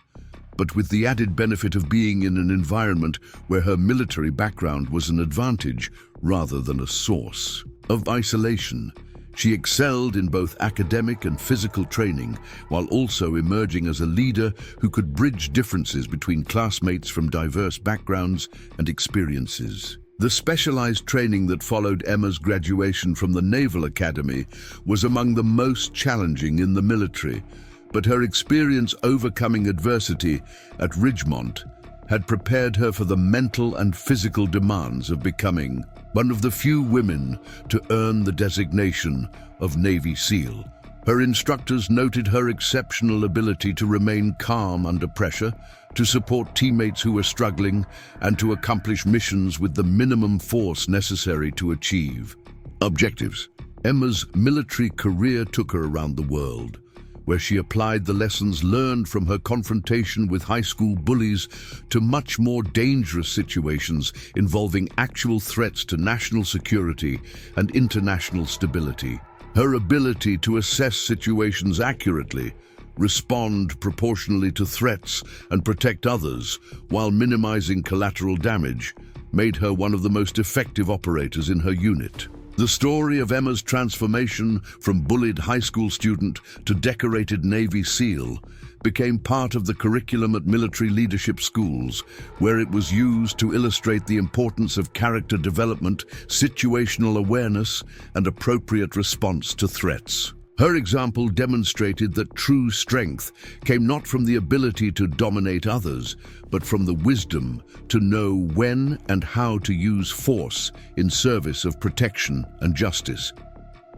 but with the added benefit of being in an environment where her military background was an advantage rather than a source of isolation. She excelled in both academic and physical training, while also emerging as a leader who could bridge differences between classmates from diverse backgrounds and experiences. The specialized training that followed Emma's graduation from the Naval Academy was among the most challenging in the military, but her experience overcoming adversity at Ridgemont had prepared her for the mental and physical demands of becoming one of the few women to earn the designation of Navy SEAL. Her instructors noted her exceptional ability to remain calm under pressure, to support teammates who were struggling, and to accomplish missions with the minimum force necessary to achieve objectives. Emma's military career took her around the world, where she applied the lessons learned from her confrontation with high school bullies to much more dangerous situations involving actual threats to national security and international stability. Her ability to assess situations accurately, respond proportionally to threats, and protect others while minimizing collateral damage made her one of the most effective operators in her unit. The story of Emma's transformation from bullied high school student to decorated Navy SEAL became part of the curriculum at military leadership schools, where it was used to illustrate the importance of character development, situational awareness, and appropriate response to threats. Her example demonstrated that true strength came not from the ability to dominate others, but from the wisdom to know when and how to use force in service of protection and justice.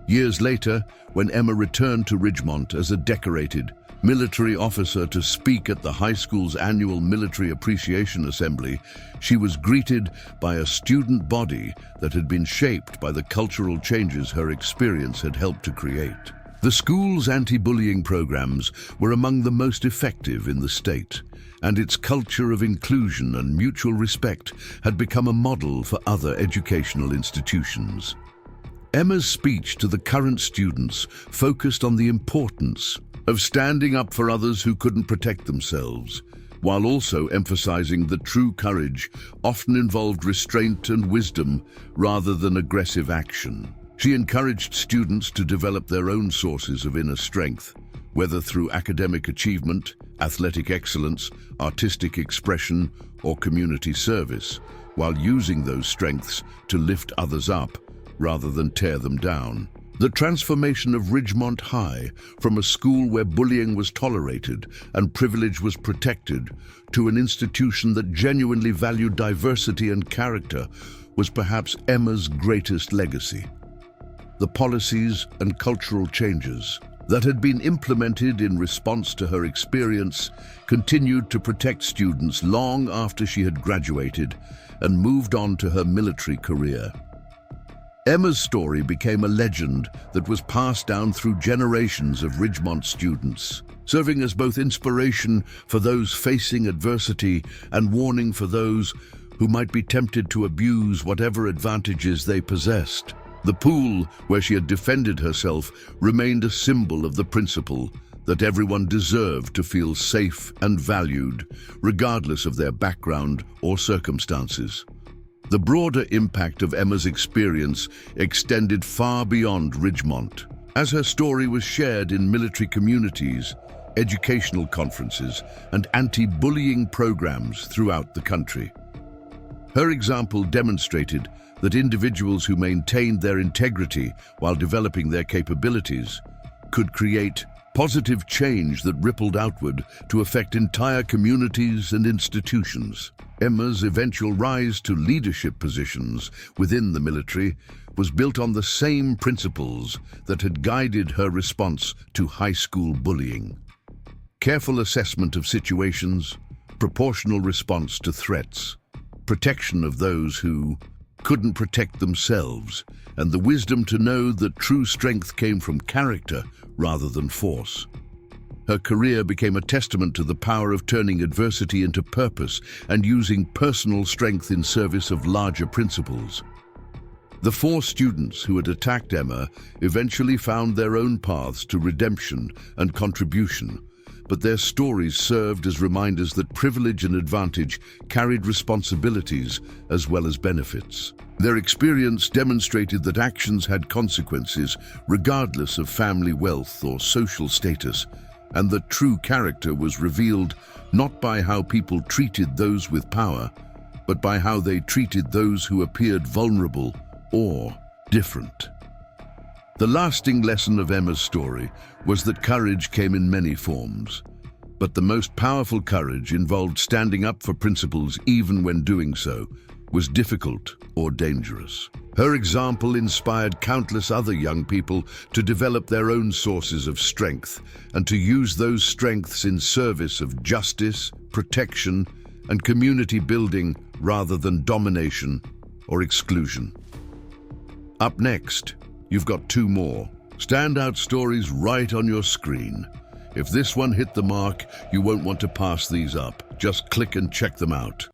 Years later, when Emma returned to Ridgemont as a decorated military officer to speak at the high school's annual Military Appreciation Assembly, she was greeted by a student body that had been shaped by the cultural changes her experience had helped to create. The school's anti-bullying programs were among the most effective in the state, and its culture of inclusion and mutual respect had become a model for other educational institutions. Emma's speech to the current students focused on the importance of standing up for others who couldn't protect themselves, while also emphasizing that true courage often involved restraint and wisdom rather than aggressive action. She encouraged students to develop their own sources of inner strength, whether through academic achievement, athletic excellence, artistic expression, or community service, while using those strengths to lift others up rather than tear them down. The transformation of Ridgemont High from a school where bullying was tolerated and privilege was protected to an institution that genuinely valued diversity and character was perhaps Emma's greatest legacy. The policies and cultural changes that had been implemented in response to her experience continued to protect students long after she had graduated and moved on to her military career. Emma's story became a legend that was passed down through generations of Ridgemont students, serving as both inspiration for those facing adversity and warning for those who might be tempted to abuse whatever advantages they possessed. The pool where she had defended herself remained a symbol of the principle that everyone deserved to feel safe and valued, regardless of their background or circumstances. The broader impact of Emma's experience extended far beyond Ridgemont, as her story was shared in military communities, educational conferences, and anti-bullying programs throughout the country. Her example demonstrated that individuals who maintained their integrity while developing their capabilities could create positive change that rippled outward to affect entire communities and institutions. Emma's eventual rise to leadership positions within the military was built on the same principles that had guided her response to high school bullying: careful assessment of situations, proportional response to threats, protection of those who couldn't protect themselves, and the wisdom to know that true strength came from character rather than force. Her career became a testament to the power of turning adversity into purpose and using personal strength in service of larger principles. The 4 students who had attacked Emma eventually found their own paths to redemption and contribution, but their stories served as reminders that privilege and advantage carried responsibilities as well as benefits. Their experience demonstrated that actions had consequences regardless of family wealth or social status, and that true character was revealed not by how people treated those with power, but by how they treated those who appeared vulnerable or different. The lasting lesson of Emma's story was that courage came in many forms, but the most powerful courage involved standing up for principles even when doing so was difficult or dangerous. Her example inspired countless other young people to develop their own sources of strength and to use those strengths in service of justice, protection, and community building rather than domination or exclusion. Up next, you've got 2 more standout stories right on your screen. If this one hit the mark, you won't want to pass these up. Just click and check them out.